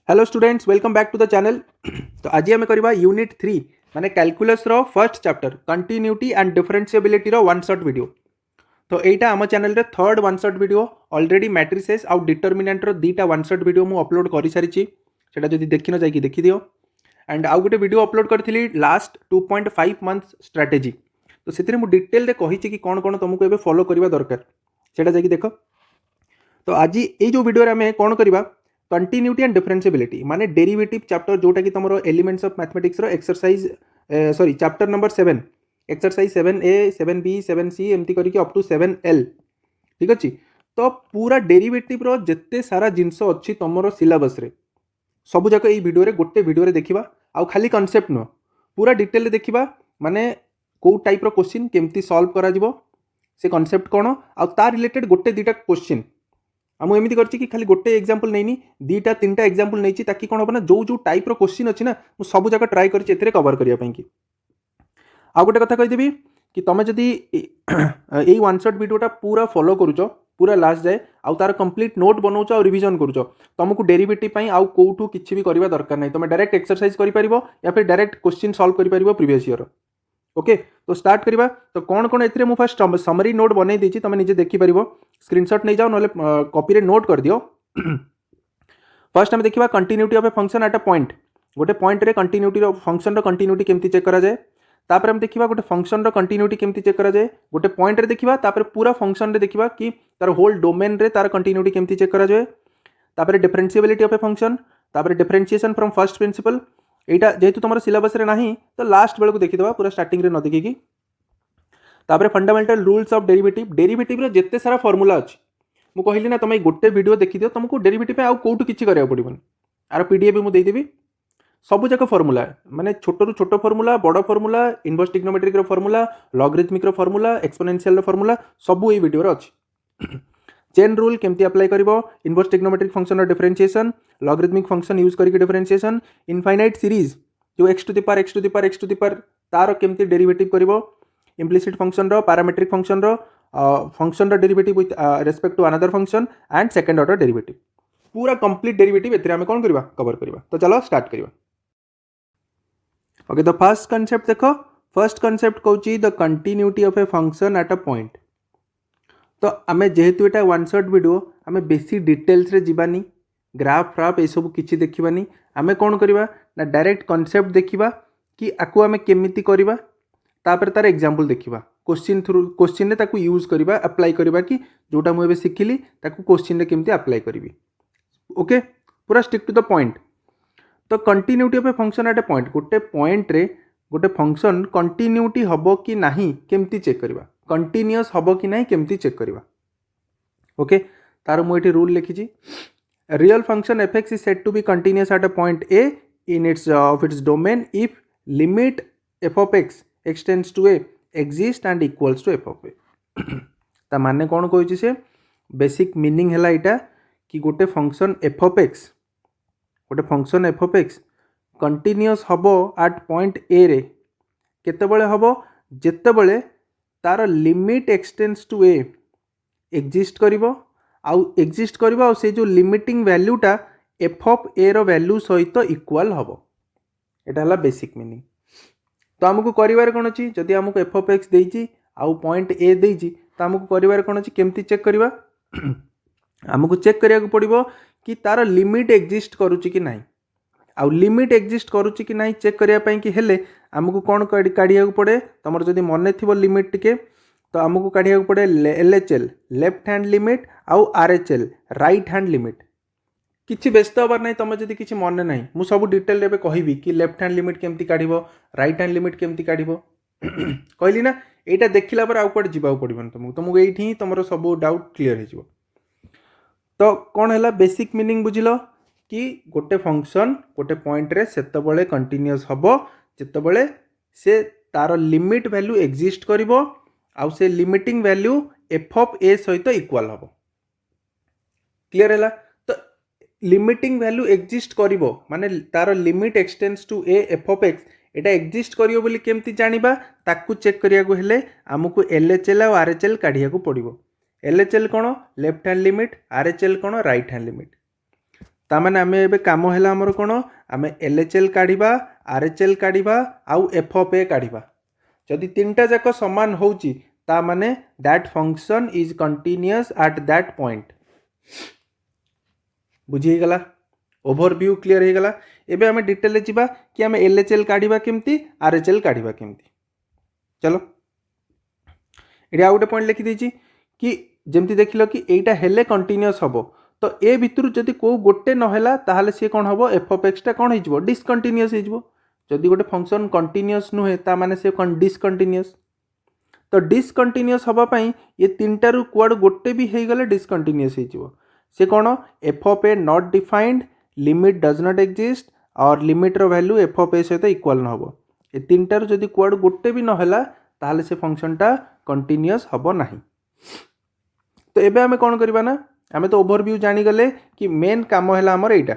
Hello students, welcome back to the channel. तो आज आम करवा यूनिट 3 माने कैलकुलस रो first chapter continuity and differentiability रो वन शॉट वीडियो। तो एटा आम चैनल रे third one shot video. Already matrices आउ डिटरमिनेंट रो दीटा वन शॉट वीडियो मु अपलोड कर सारी सेटा जदी देखिनो जाई कि देखि दियो। एंड आउ गोटे वीडियो अपलोड करथिली लास्ट 2.5 मंथ्स स्ट्रेटजी। तो सेतिरे मु डिटेल रे कहि कि कोन कोन तुमको एबे फॉलो करबा दरकार सेटा जाई कि देखो। तो आज ये जो वीडियो आम कौन करवा कंटिन्यूटी एंड डिफरेंशिएबिलिटी माने डेरिवेटिव चैप्टर जोटा कि तुम एलिमेंट्स ऑफ मैथमेटिक्स रो exercise sorry chapter number 7 exercise 7A 7B 7C एमती करके अप टू 7L। ठीक अच्छे। तो पूरा डेरिवेटिव रो जिते सारा जिनस अच्छी तुम सिलेबस रे सब जाक ये वीडियो रे गोटे वीडियो रे देखिबा। आउ खाली कॉन्सेप्ट नुह पूरा डिटेल रे देखिबा माने को टाइप रो क्वेश्चन केमती सॉल्व करा जिवो से कॉन्सेप्ट कोन आ तार रिलेटेड गोटे दीटा क्वेश्चन आम एमती कर खाली गोटे एग्जांपल नहीं दीटा तीनटा एग्जांपल नहीं ताकि कौन हम ना जो जो टाइप रो क्वेश्चन अच्छी ना सब जाक ट्राए कर कवर करने की। आ गोटे कथा कहीदेवी कि तुम जदि यही वन शॉट वीडियोटा पूरा फॉलो करुच पूरा लास्ट जाए आउ तार कंप्लीट नोट बनाऊच और रिवीजन करुच तुमको डेरिवेटिव आउ कौटू किसी भी करवा दरकार नहीं। तुम डायरेक्ट एक्सरसाइज कर या फिर डायरेक्ट क्वेश्चन सॉल्व कर प्रीवियस ईयर। ओके तो स्टार्ट करवा। तो कौन कौन ए फर्स्ट समरी नोट बनई देती तुम निजे देखिपर स्क्रीनशॉट नहीं जाओ ना कॉपी रे नोट कर दियो। फर्स्ट आम देखा continuity of a function at a point गोटे पॉइंट रे कंटिन्यूटी फंक्शन रो कंटिन्यूटी केमती चेक करा जाए। तापर हम देखा गोटे फंक्शन रो कंटिन्यूटी केमती चेक करा जाए गोटे पॉइंट रे देखा तापर पूरा फंक्शन रे देखा कि तार होल डोमेन रे तार कंटिन्यूटी केमती चेक करा जाए। तापर डिफरेंशिएबिलिटी ऑफ ए फंक्शन तापर डिफरेंशिएशन फ्रॉम फर्स्ट प्रिंसिपल एटा जेहेतु तुम सिलेबस रे नहीं तो लास्ट बेलू देखीदे पूरा स्टार्टिंग रे न देखिकी। तापर fundamental rules of derivative derivative रो जेते सारा फॉर्मूला अछि मु कहली ना तुम गोटे वीडियो देखी दियो तुमको डेरिवेटिव आउ कोठु किछि करिया पड़िबन आर पीडीएफ भी मु दे देबी सब जाक फॉर्मूला माने छोट रु छोट फॉर्मूला बड़ फॉर्मूला इनवर्स ट्रिग्नोमेट्रिक रो फॉर्मूला लॉगरिथमिक रो फॉर्मूला एक्सपोनेंशियल रो फॉर्मूला सब ये वीडियो रो अछि। चेन रूल केमती अप्लाई करिवो इनवर्स ट्रिग्नोमेट्रिक फंक्शन रो डिफरेंशिएशन लॉगरिथमिक फंक्शन यूज करके डिफरेंशिएशन इनफाइनाइट सीरीज जो x to the power x to the power x to the power तार केमती डेरिवेटिव करिवो इम्प्लिसिट फंक्शन रो पैरामीट्रिक फंक्शन रो फंक्शन रो derivative with respect to another function and second order derivative पूरा complete derivative एथरे हम कोन करबा कवर करबा। तो चलो स्टार्ट करबा। ओके तो फर्स्ट कांसेप्ट देखो फर्स्ट कांसेप्ट कहूची the continuity of a function at a point. तो आमे जेहेतु एटा वन शॉट वीडियो आमे बेसी डिटेल्स रे जीवानी ग्राफ फ्राफ ये सब किछि देखिबानी आमे कोन करबा ना डायरेक्ट कांसेप्ट देखिबा कि आकु आमे केमिति करबा तापर तार एग्जांपल देखिबा क्वेश्चन थ्रू क्वेश्चन रे ताकू यूज करबा अप्लाई करबा कि जोटा मु एबे सिखिली ताकू क्वेश्चन रे केमिति अप्लाई करबी। ओके पूरा स्टिक टू द पॉइंट। तो continuity of a function eight a point गोटे पॉइंट रे गोटे फंक्शन कंटिन्यूटी हबो कि नाही केमिति चेक करबा कंटिन्यूअस हबो कि नाही केमिति चेक करबा। ओके तार मु एठी रूल लिखिची real function fx is said to be continuous at a point a in its domain if limit f of x extends to a exist and equals to f of a। ता माने कौन कहूँ से basic meaning है इटा कि गोटे function f of x गोटे function f of x continuous हबो एट पॉइंट a रे केतेबेले हबो जेतेबेले तार limit extends to a exist करिवो आउ एग्जिस्ट करिवो आउ से जो लिमिटिंग वैल्यूटा f of a रो वैल्यू सहित इक्वल हबो एटा हला बेसिक मीनिंग। तो आमको करिवार कोन अछि जदि आमको f of x देइछि आउ पॉइंट a देइछि तो आमको करिवार कोन अछि केमति चेक करिवा आमको चेक करिया को पड़िबो कि तार लिमिट एग्जिस्ट करूछि कि नाही आउ लिमिट एग्जिस्ट करूछि कि नाही चेक करिया पई कि हेले आमको कोन काढिया को पड़े तमर जदि मने थिबो लिमिट टिके तो आमको काढिया को पड़े LHL लेफ्ट हैंड लिमिट आउ RHL राइट हैंड लिमिट किछि व्यस्त हबार नहीं तुम जदि किछि मन नहीं मु सब डिटेल रे कहबी कि लेफ्ट हैंड लिमिट केमती काढिबो राइट हैंड लिमिट केमती काढिबो कहली ना एटा देखिला पर आउ कोड जिबाउ पड़िबन तुमको एठी ही तुमरो सब डाउट क्लियर हो जिवो। तो कौन है बेसिक मीनिंग बुझिलो कि गोटे फंक्शन गोटे पॉइंट रे सेतबेले कंटिन्यूअस हबो जेतबेले से तार लिमिट वैल्यू एग्जिस्ट करिवो आउ से limiting value f of a सहित इक्वल हबो। क्लियर है? तो लिमिटिंग वैल्यू एग्जिस्ट करिवो माने तार limit extends to a f of x एटा एग्जिस्ट करिवो बोली केमती जानिबा ताकू चेक करिया को हेले हमकु LHL और RHL काढिया को पड़िबो। LHL कोन लेफ्ट हैंड लिमिट RHL कोन राइट हैंड लिमिट। तामाने आमे एबे काम हैला हमर कोन आमे LHL काढिबा RHL काढिबा आउ FOP काढिबा जदि तीनटा जाक समान होउची ता माने that function is continuous at that point बुझी गला ओवरव्यू क्लियर हो गला एबे आमे डिटेल जिबा कि आमे LHL काढिबा केमती RHL काढिबा केमती चलो एडी आ गोटे पॉइंट लिखि देछि कि जेमती देखिलो कि एटा हेले कंटीन्यूअस हबो तो ए भितरु जदि को गोटे नहेला ताहाले से कोन हबो f of x टा कोन हिजबो डिसकंटीन्यूअस हिजबो जदि गोटे फंक्शन कंटीन्यूअस नुहे ता माने से कोन डिसकंटीन्यूअस तो डिसकंटीन्यूअस हबा पई ये तीनटा रु कुआड गोटे भी हे गले डिसकंटीन्यूअस हिजबो से कोन f of a not defined limit does not exist और लिमिट रो वैल्यू f of a सहित इक्वल न हबो ए तीनटा रु जदि कुआड गोटे भी नहेला ताहाले से फंक्शन टा कंटीन्यूअस हबो नाही तो एबे आमे कोन करबा ना आमे तो ओवरव्यू जानी गले कि मेन काम हैला हमर एटा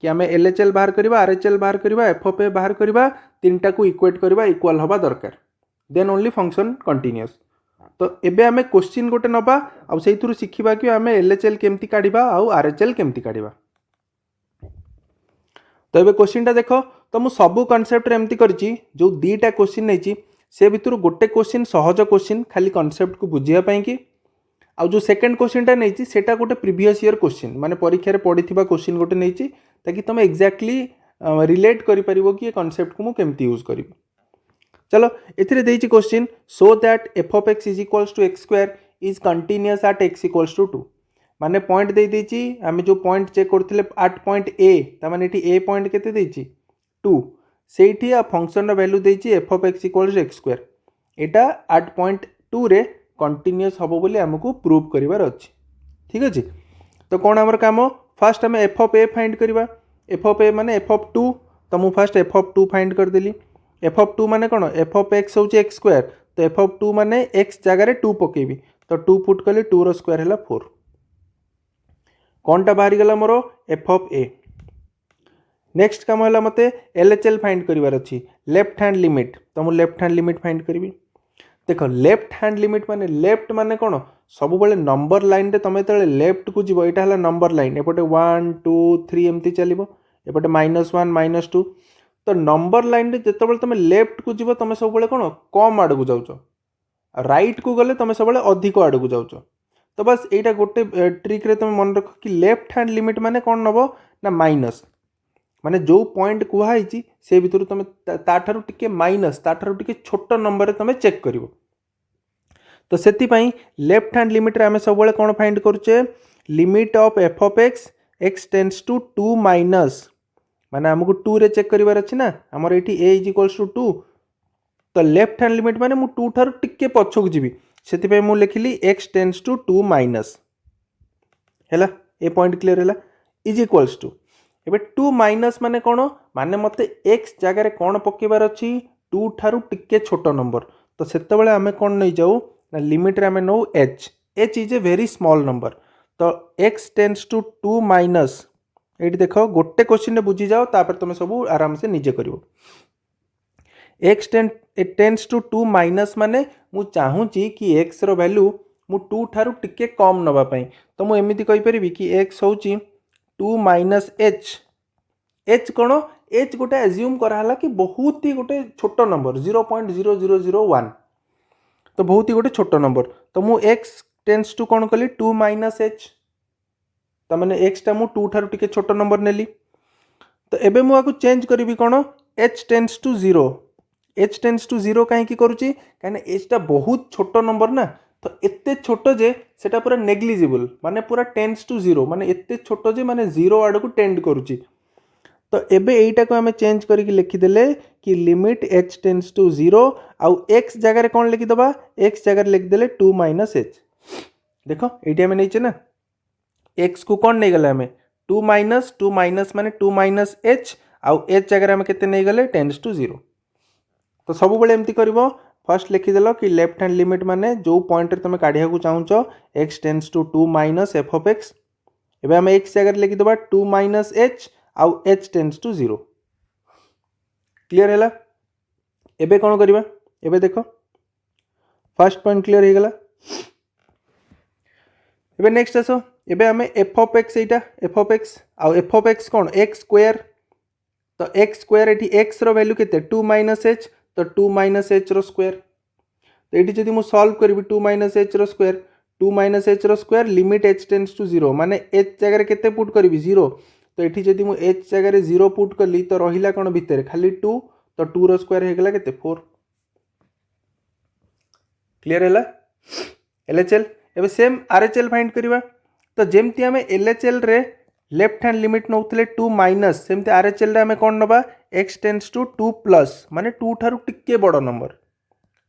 कि आमे LHL बाहर करबा RHL बाहर करबा f of a बाहर करबा तीनटा को इक्वेट करबा इक्वल हबा दरकार देन ओनली फंक्शन कंटीन्यूअस तो एबे आमे क्वेश्चन गोटे नबा आ सेइथुरु सिखिबा कि आमे LHL केमती काढिबा आ RHL केमती काढिबा तो एबे क्वेश्चन टा देखो तो मु सब कांसेप्ट रे एमती करची जो दीटा क्वेश्चन नेची से भितर गोटे क्वेश्चन सहज क्वेश्चन खाली कांसेप्ट को बुझिया पई कि आ जो सेकंड क्वेश्चन टा नेची सेटा गोटे प्रीवियस ईयर क्वेश्चन माने परीक्षा रे पढिथिबा क्वेश्चन गोटे नेची ताकि तुम एग्जैक्टली रिलेट करि परिबो कि ये कांसेप्ट को मु केमती यूज करिबो चलो एथिरे देइची question so that f of x is equals to x square is continuous at x equals to 2 माने पॉइंट दे देइची आमे जो पॉइंट चेक करथिले एट पॉइंट a ता माने एठी a पॉइंट केते देइची 2 सेठी आ फंक्शन रो वैल्यू देइची f of x equals to x square एटा एट पॉइंट 2 रे कंटीन्यूअस हबो बोली हमकु प्रूव करिवार अछि ठीक अछि तो कोन हमर काम फर्स्ट हमें f of a फाइंड करिवा f of a माने f of 2 तो मु फर्स्ट f of 2 फाइंड कर देली f of 2 माने कोन f of x होची x स्क्वायर तो f of 2 माने x जगह रे 2 पकेबी तो 2 पुट कले 2 रो स्क्वायर हला 4 कोनटा बाहरी गला मोरो f of a नेक्स्ट काम हला मते LHL फाइंड करिवार अछि लेफ्ट हैंड लिमिट तो मु लेफ्ट हैंड लिमिट फाइंड करिवि देखो लेफ्ट हैंड लिमिट माने कोन सब बेले नंबर लाइन रे तमे तळे लेफ्ट को जीवो एटा हला नंबर लाइन एपटे 1 2 3 एमती चलिबो एपटे -1 -2 तो नंबर लाइन रे जते बेले तमे लेफ्ट को जीवो तमे सब बेले कोन कम आड को जाउचो राइट को गले तमे सब बेले अधिक आड को जाउचो तो बस एटा गोटे ट्रिक रे तमे मन रखो कि लेफ्ट हैंड लिमिट माने कोन नबो ना माइनस माने जो पॉइंट कुहा हिची से भितर तमे ताठारु टिके माइनस ताठारु टिके छोट नंबर रे तमे चेक करिवो तो सेति पई लेफ्ट हैंड लिमिट रे हमें सब बेले कोन फाइंड करूचे limit of f of x tends to 2 minus माने हमकु 2 रे चेक करिवार अछि ना हमर एठी a = 2 तो लेफ्ट हैंड लिमिट माने मु 2 थारु टिके पछक जिवि सेति पई मु लिखिली x टेंड्स टू 2 माइनस हैला ए पॉइंट क्लियर हैला = एबे 2 माइनस माने कोन माने मते x जगह रे कोन पकेबार अछि 2 थारु टिके छोटो नंबर तो सेते बेले हमें कोन नै जाऊ ना लिमिट रे हमें know h is a very small number तो x टेंड्स टू 2 माइनस एठी देखो गोटे क्वेश्चन रे बुझी जाओ तापर तुम सब आराम से निजे करिवो x टेंड्स टू 2 माइनस माने मु चाहू छी कि x रो वैल्यू मु 2 थारु टिके कम नबा पई तो मु एमिति कहि परिबी कि x होची 2 माइनस h कोन h गोटे एज्यूम करा हला कि बहुत ही गोटे छोटो नंबर 0.0001 तो बहुत ही गोटे छोटो नंबर तो मु x टेंड्स टू कोन कली 2 माइनस h त माने x टा मु 2 थारु टिके छोटो नंबर नेली तो एबे मु आकु चेंज करिवि कोन h tends to 0 h tends to 0 काहे की करूची काने h टा बहुत छोटो नंबर ना तो एते छोटो जे सेटा पूरा नेग्लिजिबल माने पूरा टेंड्स टू 0 माने एते छोटो जे माने 0 आड़ को टेंड करूची तो एबे एटा को हमें चेंज करके लिखि देले कि लिमिट h टेंड्स टू 0 आउ x जगह रे कोन लिखि दबा x जगह रे लिख देले 2 माइनस h देखो एटी हमें नैचे ना x को कोन नै गले हमें 2 माइनस माने 2 माइनस h आउ h जगह रे हमें केते नै गले टेंड्स टू 0 तो सब बेले एमती करबो फर्स्ट लिखि देलो कि लेफ्ट हैंड लिमिट माने जो पॉइंट रे तमे काढिया को चाहूचो x tends to 2 minus f of x एबे हम x जगह रे लिखि दबा 2 माइनस h आउ h टेंड्स टू 0 क्लियर हैला एबे कोन करिबा एबे देखो फर्स्ट पॉइंट क्लियर हे गला एबे नेक्स्ट आसो एबे आम एफ ऑफ एक्स यहाँ एफ ऑफ एक्स आउ एफ ऑफ एक्स कौन एक्स स्क्वायर तो एक्स स्क्वायर ये एक्स वैल्यू के 2 माइनस एच तो 2 माइनस एच स्क्वायर तो ये जब मुझे सल्व करी 2 minus h square 2 minus h square limit h tends to 0 माने एच जगह के पुट करी 0 तो ये जब मुझे एच जगह 0 पुट कली तो रहा कौन भितर खाली 2 तो 2 स्क्वायर होगला के 4 क्लियर है एलएचएल एवं सेम आरएचएल फाइंड करवा तो जमती आम एलएचएल रे लेफ्ट हैंड लिमिट नौले 2 माइनस सेमती आरएचएल रे आम कौन नवा एक्स टेन्स टू 2 प्लस माने 2 ठारू टिके बड़ नंबर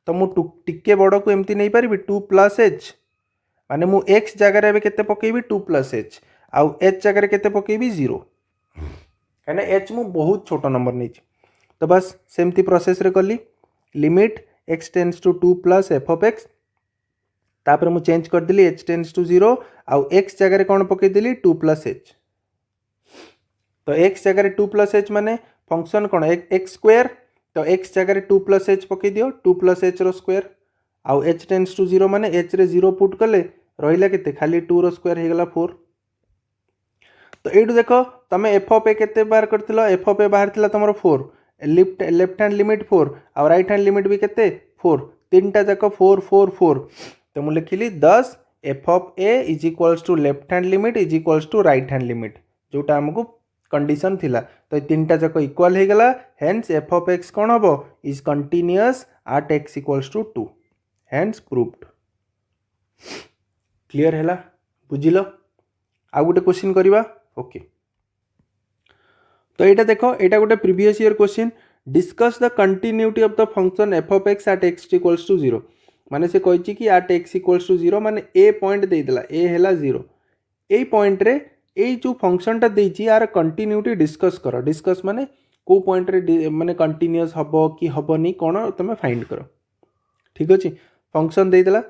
तो मुझे टिके बड़ को एमती नहीं पारि 2 प्लस एच माने मु एक्स जगह के पकेबी 2 प्लस एच आउ एच जगह के पकेबी 0 कहीं एच मु बहुत छोट नंबर नहीं तो बस सेमती प्रोसेस रे कली limit x tends to 2 plus f of x तापर मु चेंज करदेली एच टेन्स टू 0 आउ एक्स जगह कौन पकईदेली 2 प्लस एच तो एक्स जगह 2 प्लस एच माने फंक्शन कौन एक्स स्क्वायर तो एक्स जगह 2 प्लस एच पकई दियो 2 प्लस एच स्क्वायर आउ एच टेन्स टू 0 माने एच रे 0 पुट कले रहिला केते खाली 2 स्क्वायर होगला 4 तो ये देख तुम एफ ऑफ ए केते बाहर करथिलो एफ ऑफ ए बाहर थिला तुमरो 4 लेफ्ट हैंड लिमिट 4 आ राइट हैंड लिमिट भी केते 4 तीनटा जाक 4 4 4 तो मुझे लिखिली 10 f of a is equals to left hand limit is equals to right hand limit जोटा आमको कंडीशन थिला तो तीनटा जाक इक्वल हो गला हेन्स एफ ऑफ एक्स कौन हम is continuous at x equals to 2 hence proved clear है बुझिल आ गोटे क्वेश्चन करवा ओके तो यहाँ देख यहाँ गोटे previous year question discuss the continuity of the function f of x at x equals to 0 माने से कही कि एट एक्स इक्वल्स टू 0 माने ए पॉइंट देदेला ए है 0 ए पॉइंट रे ये जो फंक्शन देती यार कंटिन्यूटी डिस्कस कर डिस्कस माने को पॉइंट रे माने कंटिन्यूअस हम कि हेनी कौन तुम फाइंड कर ठीक अच्छे फंक्शन देदेला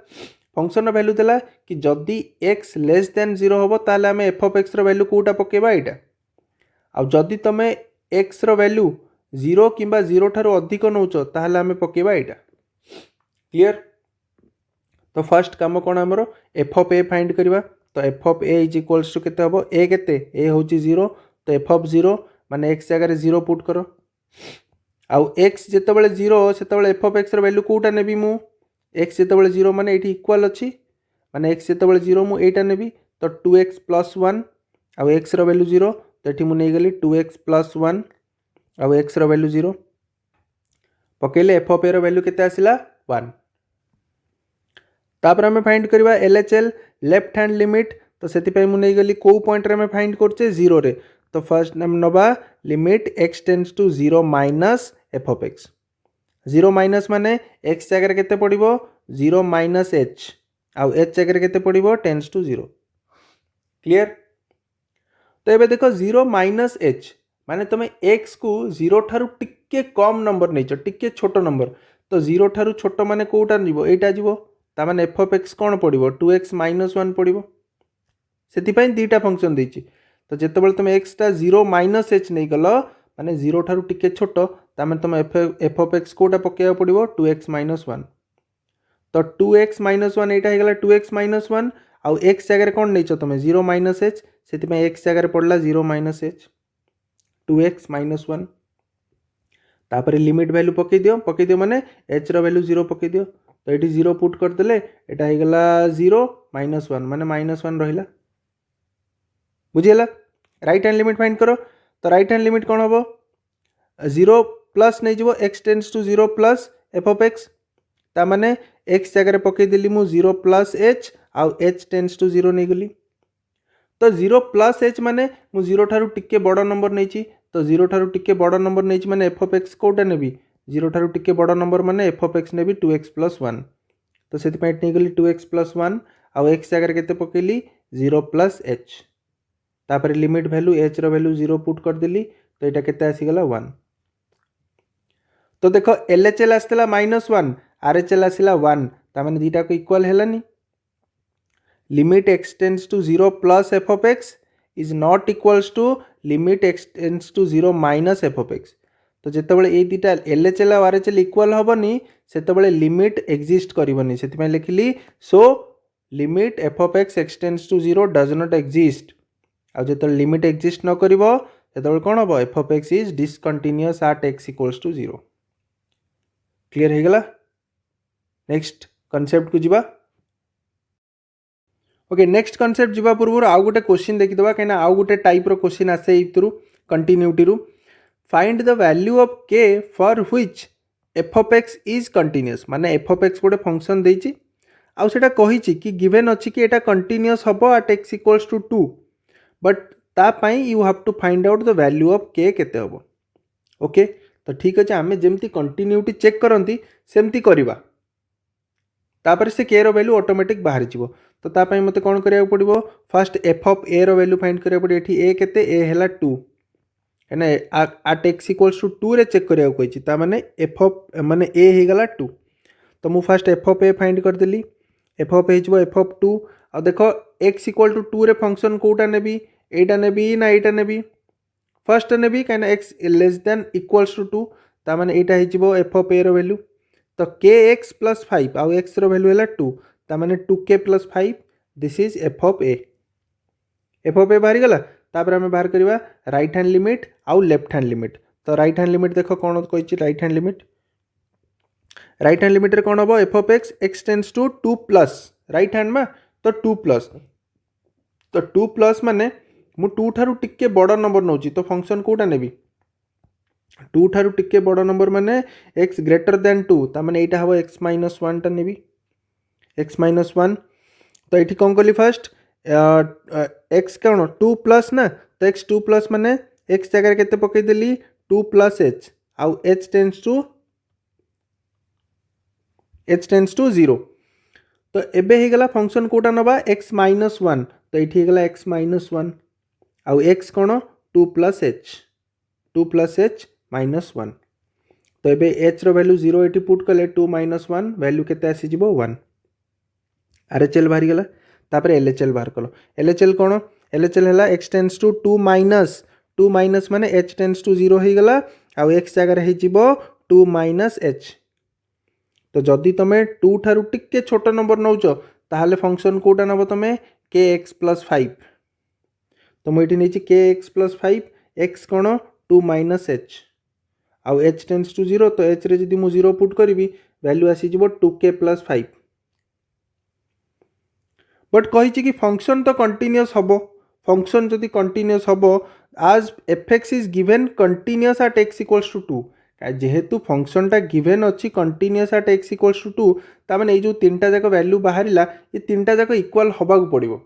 फंक्शन वैल्यू देला कि जदि एक्स लेस देन 0 हम ताले आम एफ ऑफ एक्स वैल्यू कोटा पकेबा यहाँ आउ जदि तुम एक्स वैल्यू 0 कि 0 ठारू अधिक नौच ताहले आम पकेबा यहाँ क्लियर तो फर्स्ट काम कौन आमर एफ ऑफ ए फाइंड करवा तो f of a is equals to केते हबो ए केते ए होची 0 तो एफ ऑफ 0 माने एक्स जगह 0 पुट करो आउ एक्स जेतेबेले 0 सेतेबेले एफ ऑफ एक्स वैल्यू कोटा नेबी मु एक्स जेतेबेले 0 माने एठी इक्वल अछि माने एक्स जेतेबेले 0 मु एटा नेबी तो 2x प्लस 1 आउ एक्स रो वैल्यू 0 तो एठी मु नै गली 2x प्लस 1 आउ एक्स रो वैल्यू 0 पकेले एफ ऑफ ए रो वैल्यू केते आसिला 1 तापर आम फाइंड करवा एलएचएल लेफ्ट हैंड लिमिट तो से मुझे गली कौ पॉइंट रे फाइंड करचे 0 रे तो फर्स्ट नाम नवा limit x tends to 0 minus F of x 0 minus माने एक्स जगह केते पड़िबो 0 माइनस एच आउ एच जगह केते पड़िबो टेन्स टू 0 क्लियर तो ये देख 0 माइनस एच माने तुम एक्स को 0 ठारू टिके कम नंबर नहीं टिके छोट नंबर तो 0 ठारू छोट माने कोटा जीवो एटा जीवो तामाने एफ ऑफ एक्स कौन पड़ो 2x माइनस 1 पड़ो से दीटा फंक्शन देती तो जितेबाला तुम एक्सटा 0 माइनस एच नहीं गल माने 0 ठारू टिके छोट तामाने तुम एफ ऑफ एक्स कोटा पकेया पड़ो 2x माइनस 1 तो 2x माइनस 1 यहाँ होगा 2x माइनस 1 आउ एक्स जगह कौन नहीं तुम 0 माइनस एच से एक्स जगह पड़ा 0 माइनस एच 2x माइनस 1 तापर लिमिट वैल्यू पकई दियो माने एच रो वैल्यू 0 पकई दियो तो ये 0 पुट करदे यहाँ होगा 0 माइनस 1 माने माइनस 1 रहा बुझीगला राइट हैंड लिमिट फाइंड करो तो राइट हैंड लिमिट कौन हम 0 प्लस नहीं जीवो x tends to 0 plus f of x तामाने एक्स जगह पकईदेली मु 0 प्लस एच आउ एच टेन्स टू 0 नहीं गली तो 0 प्लस एच माने मु 0 ठारू टिके बड़ नंबर नहीं तो 0 ठारू टिके बड़ नंबर नहीं माने एफ ऑफ एक्स कोटा नेबी 0 ठारू टिके बड़ नंबर माने F of x navy 2x plus 1 तो से नहीं गली 2x प्लस 1 आउ एक्स जगह केते पकेली 0 प्लस एच तापर लिमिट वैल्यू एच रो वैल्यू 0 पुट करदेली तो यहाँ केते आसीगला 1 तो देख एलएचएल आसला -1 आरएचएल आसला 1 तामाने दीटा को इक्वल हेलानी limit x tends to 0 plus f of x is not equals to limit x tends to 0 minus F of x तो जितेबाला ये दुटा एलएचएल और आरएचएल इक्वल हेनी से लिमिट एक्जिस्ट करनी से लिखिली so limit f of x x tends to 0 does not exist आ जो लिमिट एक्जिस्ट न करिवो सेतबेले कौन हम f of x is discontinuous at x equals to 0 clear हो गला नेक्स्ट कॉन्सेप्ट को जीवा ओके नेक्स्ट कॉन्सेप्ट जीवा पूर्व आउ गोटे क्वेश्चन देखिदबा कहीं आउ गोटे टाइप रो क्वेश्चन आसे इतरु कंटिन्यूटी रु find the value of k for which F of x is continuous माने एफ ऑफ एक्स गोटे फंक्शन देछि आउ सेटा कहिछि कि गिवन अछि कि एटा कंटिन्यूअस हबो at x equals to 2 but ता पई you have to find out the value of k केते हबो ओके तो ठीक अछि आमे जेमति कंटिन्यूटी चेक करंती सेमति करबा तापर से k रो वैल्यू ऑटोमेटिक बाहर जिवो तो तापाई मते कौन करिया पड़ो फास्ट एफ ऑफ ए रो वैल्यू फाइंड करिया पड़ो एठी ए केते ए हैला 2 है एट एक्स इक्वल्स टू 2 रे चेक करिया कहिछि ता माने एफ ऑफ माने ए हे गला 2 तो मु fast f of a find कर देली एफ ऑफ ए जिवो एफ ऑफ 2 आ देखो एक्स इक्वल टू 2 रे फंक्शन कोटा नेबी एटा नेबी ना एटा नेबी फर्स्ट नेबी काना x less than equals to 2 ता माने एटा हे जिवो एफ ऑफ ए रो वैल्यू तो के एक्स प्लस 5 आ एक्स रो वैल्यू हैला 2 ता माने 2k plus 5 this is f of a बाहरी गला तापर हमें बाहर करवा राइट हैंड लिमिट आउ लेफ्ट हैंड लिमिट तो राइट हैंड लिमिट देखो कौन कही राइट हैंड लिमिट रे कौन हम f of x x tends to 2 plus right hand में तो 2 प्लस माने मु 2 ठारू टिके बड़ नंबर नौची तो फंक्शन कोटा नेबी 2 ठारू टिके बड़ नंबर माने x ग्रेटर देन 2 ता माने एटा हबो x माइनस 1 टा नेबी x माइनस 1 तो ये कौन कली फास्ट एक्स कौन 2 प्लस ना तो एक्स 2 प्लस माने एक्स जगह के पकईदेली 2 प्लस एच आउ एच टेंड्स टू 0 तो एबे ही गला फंक्शन कोटा नबा एक्स माइनस 1 तो ये गला एक्स माइनस 1 आउ एक्स कौन 2 प्लस एच माइनस 1 तो एबे एच रो वैल्यू 0 एटी पुट कले 2 माइनस 1 वैल्यू केते आसी जिवो 1 आरएचएल बाहरी गला तापर एलएचएल बाहर कलो एलएचएल कौन एलएचएल हैला x टेंड्स टू 2 माइनस माने h टेंड्स टू 0 हो गला आ x जगह हे जिवो 2 माइनस h तो जदि तमे 2 ठारू टिके छोट नंबर नौचो ताहले फंक्शन कोटा नबो तमे kx प्लस 5 तो मुझे नहीं kx प्लस 5 x कौन 2 माइनस h आउ h टेंड्स टू 0 तो h रे जदि मु 0 पुट करी वैल्यू आसी जिवो 2k प्लस 5 बट कही कि फंक्शन तो कंटिन्यूअस हम फंक्शन जदि कंटिन्यूअस हम आज f x is given continuous at x equals to 2 जेहेतु फंक्शनटा गिवेन अच्छी continuous at x equals to 2 ताने ये जो तीनटा जाक वैल्यू बाहर ये तीनटा जाक इक्वल हवाक पड़ो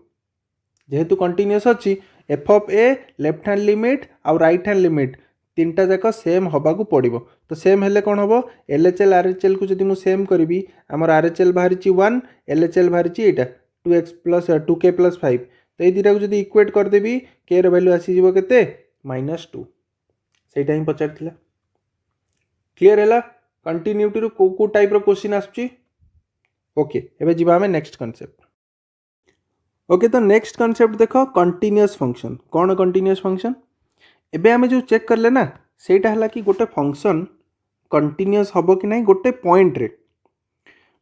जेहेतु कंटिन्यूअस अच्छी F of A left hand limit आउ राइट हैंड लिमिट तीनटा जाक सेम हवाक पड़ो तो सेम हेले कौन हम एलएचएल आरएचएल को जब मुझे सेम करी आमर आरएचएल बाहरी 1 एलएचएल बाहरी यहाँ 2x प्लस 2k प्लस 5 तो ये दुटा को जब इक्वेट करदेवी k रो वैल्यू आसीज केते -2 सेटा ही पचार क्लियर है कंटिन्यूटी रो को टाइप रो क्वेश्चन आसुची ओके एबे जीवा हमें नेक्स्ट कांसेप्ट ओके तो नेक्स्ट कांसेप्ट देखो कंटिन्यूअस फंक्शन कौन कंटिन्यूअस फंक्शन एबे हमें जो चेक करले ना सेटा हला कि गोटे फंक्शन कंटिन्यूअस हबो कि नहीं गोटे पॉइंट रे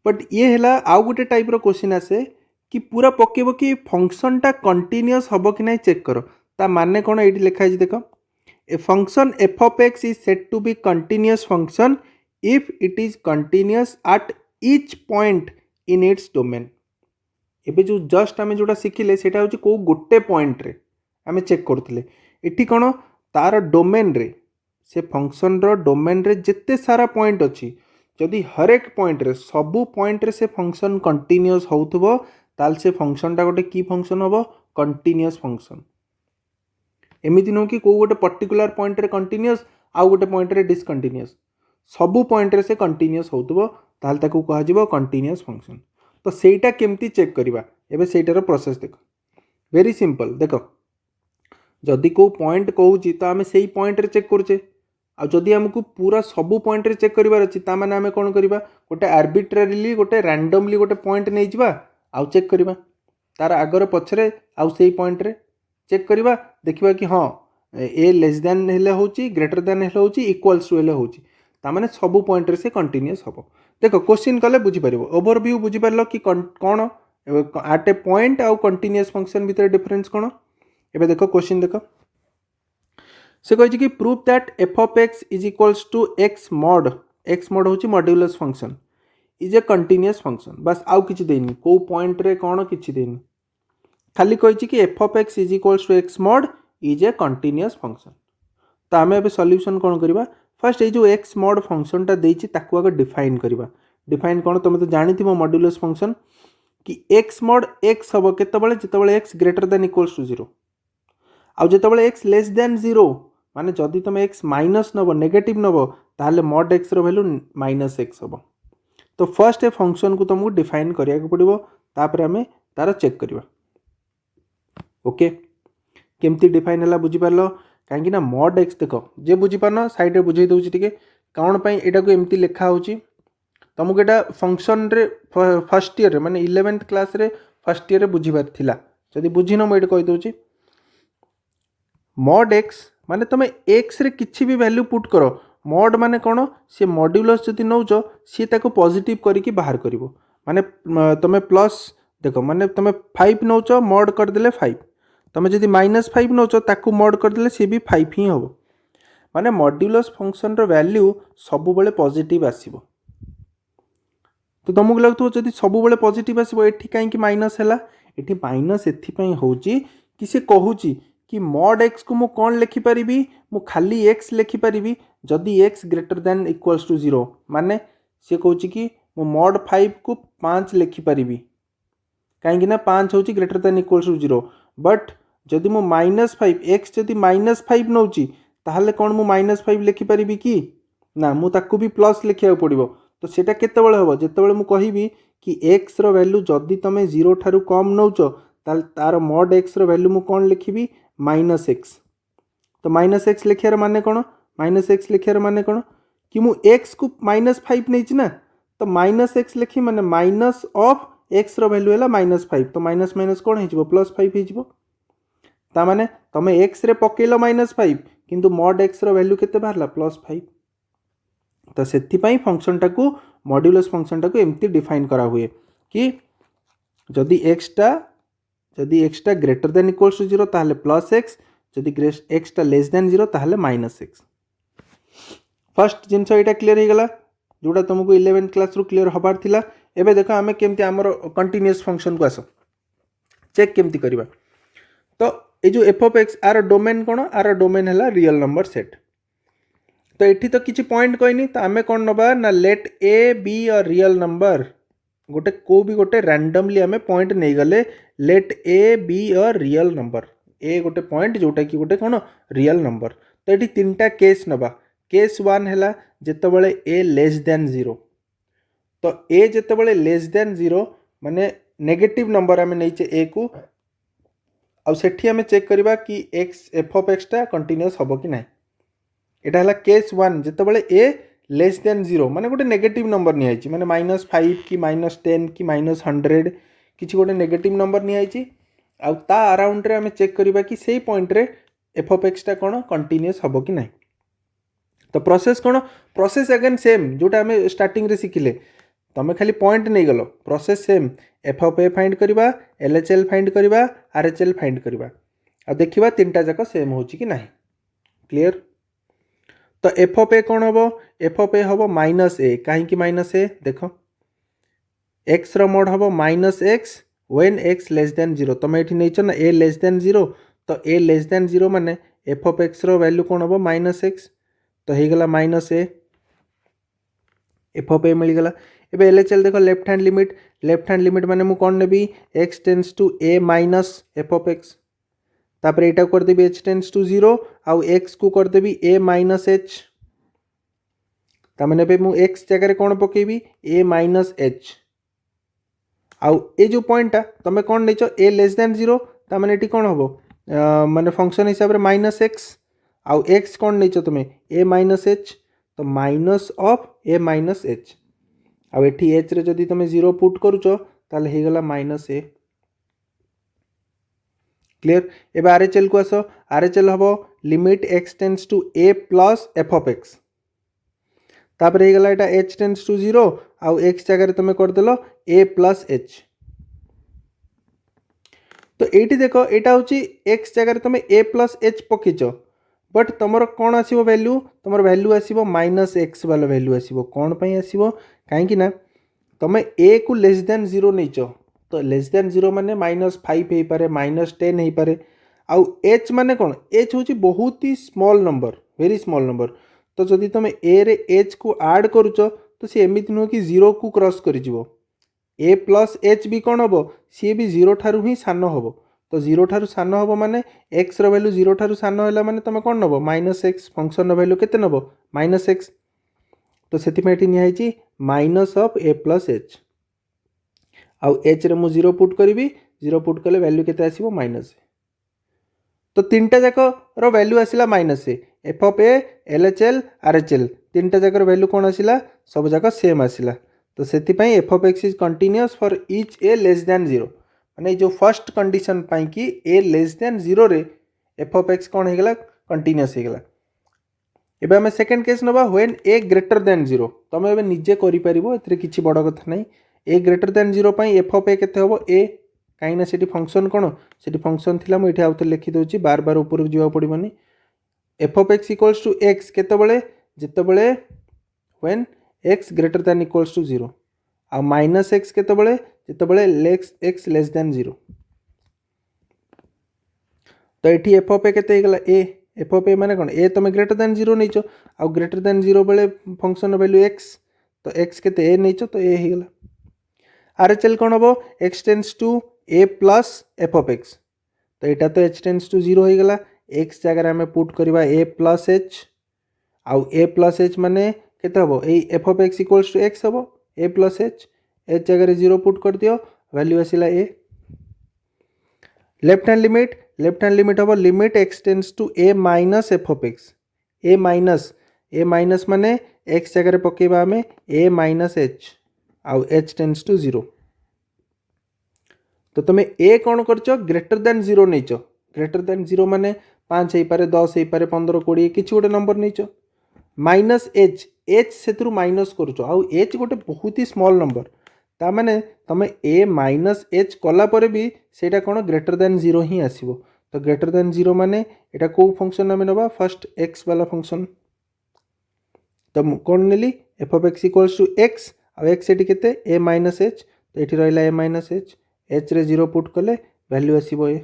बट ये हला आउ गोटे टाइप रो क्वेश्चन आसे कि पूरा पकेब कि फंक्शनटा कंटिन्यूअस हम कि नहीं चेक कर ता माने कौन ये लिखा है देख a function f of x is said to be continuous function if it is continuous at each point in its domain एबे जो जस्ट आम जोटा शिखिले सेटा होची को गोटे पॉइंट रे आम चेक करथिले एठी कौन तार डोमेन रे से फंक्शन रो डोमेन रे जिते सारा पॉइंट अच्छी जदि हर एक पॉइंट रे सबू पॉइंट रे से फंक्शन कंटिन्यूअस होउथबो ताल से फंक्शनटा गोटे की फंक्शन हम कंटिन्यूअस फंक्शन एमती नुह कि कौ गोटे पर्टिकुलर पॉइंट रे कंटिन्यूअस आउ गोटे पॉइंट रे डिसकंटिन्यूअस सबू पॉइंट रे से कंटिन्यूअस होउथबो ताल ताकू कहा जिवो कंटिन्यूअस फंक्शन तो सेटा केमती चेक करबा एबे सेटार प्रोसेस देख वेरी सिंपल देख जदि को पॉइंट कहूँ तो आम से पॉइंट रे चेक करुचे आ जदि आमको पूरा सबू पॉइंट रे चेक करार अच्छी ताने आम कौन करवा गोटे आर्बिट्रारीली गोटे रैंडमली गोटे पॉइंट नहीं जावा आउ चेक करवा तार आगर पछरे आउ से पॉइंट रे चेक करवा देखा कि हाँ ए लेस देन हेले होची ग्रेटर देन हेले होची इक्वल्स टू हेले होची तामाने सबू पॉइंट रे से कंटिन्यूअस हम देख क्वेश्चन कले बुझीपार ओवरव्यू बुझीपार कि कौन एट ए पॉइंट आउ कंटिन्यूअस फंक्शन भितर डिफरेंस कौन एबे देखो क्वेश्चन देखो से कही कि prove that f of x is equals to x mod होची modulus function is a continuous function बस आउ किछि देनी को पॉइंट रे कौन किछि देनी खाली कही कि f of x is equals to x mod is a continuous function तो आम ए सॉल्यूशन कौन करवा फर्स्ट ये जो एक्स मॉड फंक्शनटा देछि ताकू आगे डिफाइन करवा डिफाइन कौन तुम तो जानिथिबो मॉड्यूलस फंक्शन कि एक्स मॉड एक्स हम केतबेले जेतबेले x greater than equals to 0 आउ जेतबेले एक्स लेस देन 0 माने जदि तुम एक्स माइनस नब नेगेटिव नब ताहले मॉड एक्स रो वैल्यू माइनस एक्स हम तो फर्स्ट ए फंक्शन को तुमको डिफाइन करिया को पड़िबो तापर आमे तार चेक करवा ओके केमती डिफाइन हला बुझी पारलो कहीं ना मॉड एक्स देख जे बुझी पारन साइड रे बुझे दउछि टिके कौन पई एटा को एमती लिखा होछि तुमको एटा फंक्शन रे फर्स्ट ईयर माने 11th क्लास रे फर्स्ट ईयर रे बुझीबार थिला जदि बुझिनो म एटा कहि दउछि मॉड एक्स माने तुम एक्स रे किछि भी वैल्यू पुट करो मॉड माने कौन सी मॉड्यूलस जदि नौच सी ताको पॉजिटिव करिकी बाहर करिवो माने तुम प्लस देख माने तुम 5 नौच मॉड कर देले 5 तुम जदि -5 नौच ताको मॉड कर देले सी भी 5 ही हम माने मॉड्यूलस फंक्शन रो वैल्यू सब बेले पॉजिटिव आसीबो तो तुमको लगुव जदि सब बेले पॉजिटिव आसीबो एठी काहे कि माइनस हैला एठी माइनस एथि पई होउची कि से कहूची कि मॉड एक्स को मु कौन लिखिपारि मु खाली एक्स लिखिपारि जदि x greater than equals to 0 माने सी कहूँ कि मु मॉड 5 को 5 लिखिपारि कहीं 5 हूँ greater than equals to 0 but जदि मु -5 एक्स जदि -5 नौची ताहले कौन मु -5 लिखिपारि कि ना मु ताकू भी प्लस लिखा पड़ो तो सेटा केतेबेले हम जेतेबेले मु कहिबी कि एक्स रो वैल्यू जदि तुम 0 ठारू कम नौच तार मॉड एक्स रो वैल्यू मु कौन लिखिबी -x तो -x लिखार माने कौन -x लिखार माने कौन कि मु x को -5 नहीं ना तो -x लिखी माने माइनस ऑफ x रो वैल्यू है -5 तो माइनस माइनस कौन हो +5 हो ता माने तुम x रे पकेल -5 किंतु मॉड x रो वैल्यू केते बाहरला +5 तो सेति पई फंक्शन टाकू मॉड्यूलस फंक्शन टाकू एमती डिफाइन करा हुए कि जदि x टा ग्रेटर देन इक्वल्स टू 0 ताहले +x जदि x टा लेस देन 0 ताहले -x फर्स्ट जिनस एटा क्लियर हो गला जोटा तुमको 11th क्लास रू क्लियर हबार थिला एबे देखो आमे केमती हमर कंटीन्यूअस फंक्शन को आसो चेक केमती करबा तो ए जो f ऑफ x आर डोमेन कोन आर डोमेन हैला रियल नंबर सेट तो एठी तो किछि पॉइंट कहनी तो आमे कोन नबा ना let a be a real number गोटे को भी गोटे रैंडमली आमे पॉइंट नहीं गले let a be a real number ए गोटे पॉइंट जोटा कि गोटे कोन रियल नंबर तो एठी तीनटा केस नबा केस 1 हैला जेतेबेले a लेस देन 0 तो a जेतेबेले लेस देन 0 माने नेगेटिव नंबर आमे नैचे a को आ सेठी आमे चेक करबा कि x f ऑफ x टा कंटीन्यूअस हबो कि नाही एटा हला केस 1 जेतेबेले a लेस देन 0 माने गोटे नेगेटिव नंबर नि आइची माने -5 कि -10 कि -100 किछि गोटे नेगेटिव नंबर नि आइची आ ता अराउंड रे आमे चेक करबा कि सेही पॉइंट रे f ऑफ x टा कोन कंटीन्यूअस हबो कि नाही तो प्रोसेस कोन प्रोसेस अगेन सेम जोटा आमे स्टार्टिंग रे सिखिले तमे खाली पॉइंट नहीं गलो process same f of a find करबा LHL फाइंड करबा RHL फाइंड करबा आ देखिबा तीनटा जाक सेम होची कि नाही क्लियर तो f ऑफ a कौन हम f ऑफ a हम -a कहीं -a देख x रो मोड हम -x when x less than 0 तुम ये नहीं ना a लेस देन 0 तो a लेस देन 0 माने f ऑफ x रो वैल्यू कौन हम -x तो हो गला -a f ऑफ a मिल गला एबे LHL देखो लेफ्ट हैंड लिमिट माने मु कौन नेबी x tends to a minus f of x तापर एटा कर देबी h टेंड्स टू 0 आउ x को कर देबी a माइनस h ता माने बे मु x जगह रे कोन पकेबी a माइनस h आउ ए जो पॉइंट तमे कोन नेचो a लेस देन 0 ता माने एटी कोन हबो माने फंक्शन हिसाब रे -x आउ x कोन नेचो तमे a माइनस h तो minus of a minus h आउ एटी h रे जदी तमे 0 पुट करूचो ताले हे गला -a क्लियर एबे RHL को आसो RHL हबो limit x tends to a plus f of x तापर हे गला एटा h टेंड्स टू 0 आउ x जगह रे तमे कर देलो a प्लस h तो ये देख यहाँ हूँ एक्स जगह तुम ए प्लस एच पकईच बट तुम कौन आसो वैल्यू तुम वैल्यू आसो माइनस एक्स वाला वैल्यू आसो कौन पर आसो कहीं तुम ए को लेस देन 0 नहीं तो लेस देन 0 माने -5 हो पारे -10 हो पारे आउ एच माने कौन एच हूँ बहुत ही small number very small number तो जदि तुम ए रे एच को ऐड करुच तो सी एमती नुह कि 0 को क्रॉस कर ए प्लस एच भी कौन हम सी भी 0 ठारू ही सान हम तो 0 ठारू सान हम माने एक्स वैल्यू 0 ठारू सान है माने तुम कौन नब -x फंक्शन वैल्यू केते नब -x तो से निहाई minus of a plus h आउ एच रे मु 0 पुट करी 0 पुट कले वैल्यू केते आसीबो माइनस तो तीनटा जाक रो वैल्यू आसिला minus F of a L H L R H L तीनटा जाक वैल्यू कौन आसिला सब जाक सेम आसिला तो से F of x is continuous for each A less than 0 माने जो फर्स्ट कंडीशन पाई कि ए लेस दैन 0 रे एफ ऑफ एक्स कौन होगला कंटिन्यूअस होगला एबे हमें सेकंड केस नबा व्हेन ए ग्रेटर दैन 0 तुम एबे निजे करि परिबो एथरे किछि बड़ कथा नै ए ग्रेटर दैन 0 पाई एफ ऑफ ए केते होबो ए कहीं ना सेठी फंक्शन कौन सेठी फंक्शन थिला मु एठी आउते लिखि दउची बार बार ऊपर जीवा पड़िबनी f of x equals to x केतेबेले जेतेबेले when x greater than equals to 0 आ माइनस एक्स केतेबेले जेतेबेले एक्स लेस दैन 0 तो एठी एफ ऑफ ए केते हेगला ए एफ ऑफ ए माने कौन ए तुम ग्रेटर दैन 0 नहीं आ ग्रेटर दैन 0 बेले फंक्शन वैल्यू एक्स तो एक्स केते ए नहीं तो ए हेगला आर एच एल कौन हम x tends to a plus f of x तो यहाँ तो एच टेंस टू 0 हो गला एक्स जगह आम पुट करवा ए प्लस एच आउ ए प्लस एच माने केते हम f of x equals to x हम ए प्लस एच जगह 0 पुट कर दियो वैल्यू आसिला ए लेफ्ट हैंड लिमिट हम limit x tends to a minus F of x a minus माने एक्स जगह पकेबा आम ए माइनस एच आउ एच टेंस टू 0 तो तुम ए कौन कर ग्रेटर दैन 0 नहीं ग्रेटर दैन 0 माने 5 हो पारे 10 हो पारे 15 20 किसी गोटे नंबर नहीं माइनस एच एच से माइनस कर एच गोटे बहुत ही स्मॉल नंबर ता माने तुम ए माइनस एच कलापर भी सेटा कौन ग्रेटर दैन 0 ही आसो तो ग्रेटर दैन 0 माने एटा को फंक्शन आम नवा फर्स्ट एक्स वाला फंक्शन तो कौन नेली f of x equals to x आ एक्स एटी केते ए माइनस एच तो ये रहा ए माइनस एच रे 0 पुट कले वैल्यू आसो ए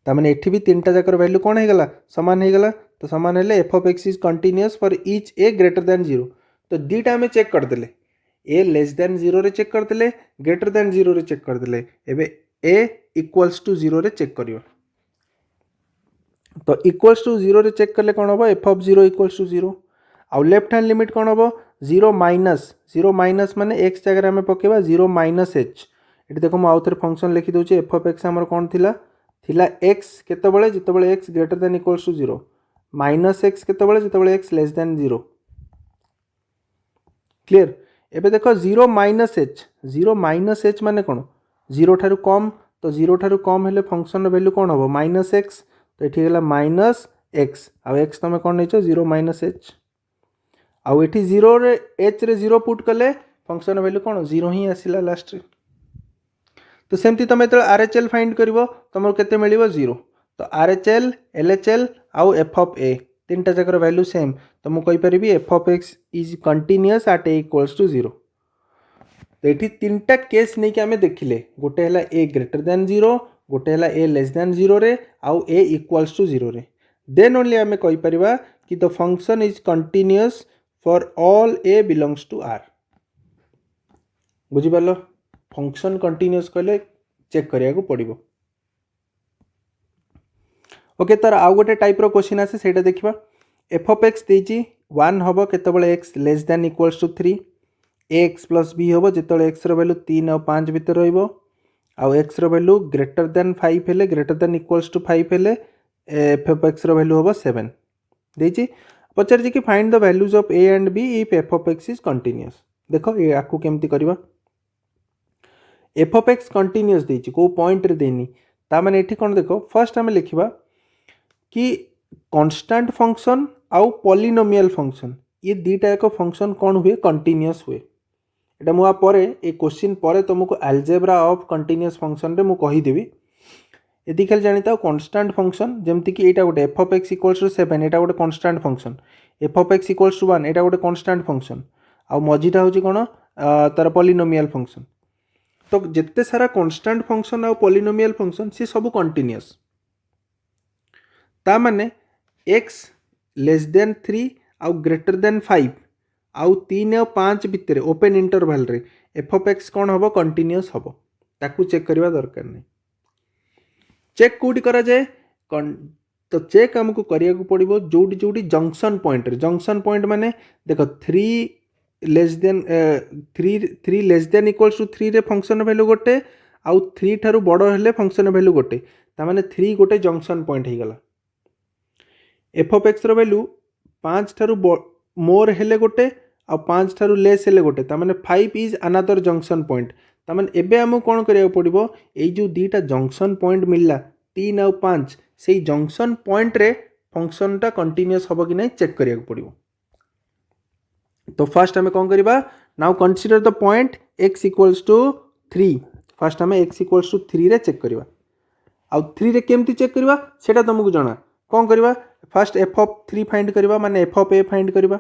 ताने एठी भी तीनटा जाकर वैल्यू कौन होगला सामान होगला तो सामान हेले f of x is continuous for each A greater than 0 तो दीटा आम चेक करदे ए लेस दैन 0 रे चेक करदे ग्रेटर दैन 0 रे चेक करदे एबे ए इक्वल्स टू 0 रे चेक करियो तो इक्वल्स टू 0 रे चेक कले कौन हम एफ ऑफ 0 इक्वल्स टू 0 आउ लेफ्ट हैंड लिमिट कौन हम 0 माइनस माने एक्स जगह आम पकेबा 0 माइनस एच ये देखो मुझे आउ थे फंक्शन लिखि दूसरी एफ ऑफ एक्स आमर कौन थिला एक्स केतेबेले जितेबेले x greater than equals to 0 minus x केतेबेले जितेबेले एक्स लेस दैन 0 क्लियर एबे देखो 0 माइनस एच माने कौन 0 ठारू कम तो 0 ठारू कम हेले फंक्शन वैल्यू कौन हम माइनस एक्स तो ये गला माइनस एक्स आउ एक्स तुम कौन नहीं 0 माइनस एच आउ ये 0 रे एच रे 0 पुट कले फंक्शन वैल्यू कौन 0 ही आसला लास्ट रे तो सेमती तुम जो आर एच एल फाइंड कर तुम के मिल 0 तो R H L L H L आउ एफ ऑफ ए तीनटा जाकर वैल्यू सेम तो मुझे कहीपरि f of x is continuous at a equals to 0 तो ये तीनटा केस नहीं कि आम देखिले गोटे है ए ग्रेटर दैन 0 गोटे है ए लेस दैन 0 रे आउ ए इक्वल्स टू 0 रे देन ओनली आम कहीपर कि the function is continuous for all a belongs to R बुझिपार फंक्शन कंटिन्यूअस कहले चेक करिया पड़ो ओके तार आउ गोटे टाइप रो क्वेश्चन आसे सेटा देखिबा एफ ऑफ एक्स देछि 1 हबो केतेबेले x less than equals to 3 x plus b हबो जेतेबेले एक्स रो वैल्यू 3 और 5 भीतर रहइबो आउ एक्स रो वैल्यू ग्रेटर दैन 5 हेले ग्रेटर दैन इक्वल्स टू 5 हेले एफ ऑफ एक्स रो वैल्यू हबो 7 देछि पचार जी कि find the values of a and b if f of x is continuous देखो ये आकु केमती करबा एफ ऑफ एक्स कंटिन्यूअस देछि को पॉइंट रे देनी ता माने एठी कोन देखो फर्स्ट हमें लिखिबा कि कांस्टेंट फंक्शन आउ पॉलिनोमियल फंक्शन ये दीटा एक फंक्शन कौन हुए कंटिन्यूअस हुए एटा मुआ परे ए क्वेश्चन परे तुमको अलजेब्रा ऑफ कंटिन्यूअस फंक्शन रे मु कहि देबी ये खाली जानी कॉन्स्टेंट फंक्शन जमती कि यहाँ गोटे f of x equals to 7 यहाँ गोटे constant function f of x equals to 1 यहाँ गोटे कॉन्स्टेंट फंक्शन आउ मझीटा हूँ कौन तार पॉलिनोमियल फंक्शन तो जिते सारा कॉन्स्टेंट फंक्शन आउ पॉलिनोमियल फंक्शन सी सब कंटिन्यूअस ता माने एक्स लेस देन 3 आउ ग्रेटर देन 5 आउ 3 और 5 भितर ओपन इंटरवल रे एफ ऑफ एक्स कौन हम कंटिन्यूअस हम ताकू चेक करवा दरकार नहीं चेक कौटी करा जाए तो चेक आमको करिया को पड़िबो जोटी जोटी जंक्शन पॉइंट माने देखो 3 less than 3 less than equals to 3 रे फंक्शन वैल्यू गोटे आउ 3 ठारू बड़ हेले फंक्शन वैल्यू गोटे ता माने 3 गोटे जंक्शन पॉइंट हो गला एफ ऑफ एक्स रो वैल्यू 5 ठारू मोर हेले गोटे आ 5 ठारू लेस हेले गोटे ता माने 5 इज अनदर जंक्शन पॉइंट ता माने एबे हमको कोन करिया पड़िबो एई जो दीटा जंक्शन पॉइंट मिलला 3 और 5 सेई जंक्शन पॉइंट रे फंक्शन टा कंटिन्यूअस हबो कि नहीं चेक करिया पड़िबो तो फर्स्ट हमें कौन करिबा now consider the point x equals to 3 first हमें x इक्वल्स टू 3 रे चेक करिबा आ 3 रे केमती चेक करिबा सेटा तुमको जणा कौन करिबा फर्स्ट एफ ऑफ 3 फाइंड करिबा माने एफ ऑफ ए फाइंड करिबा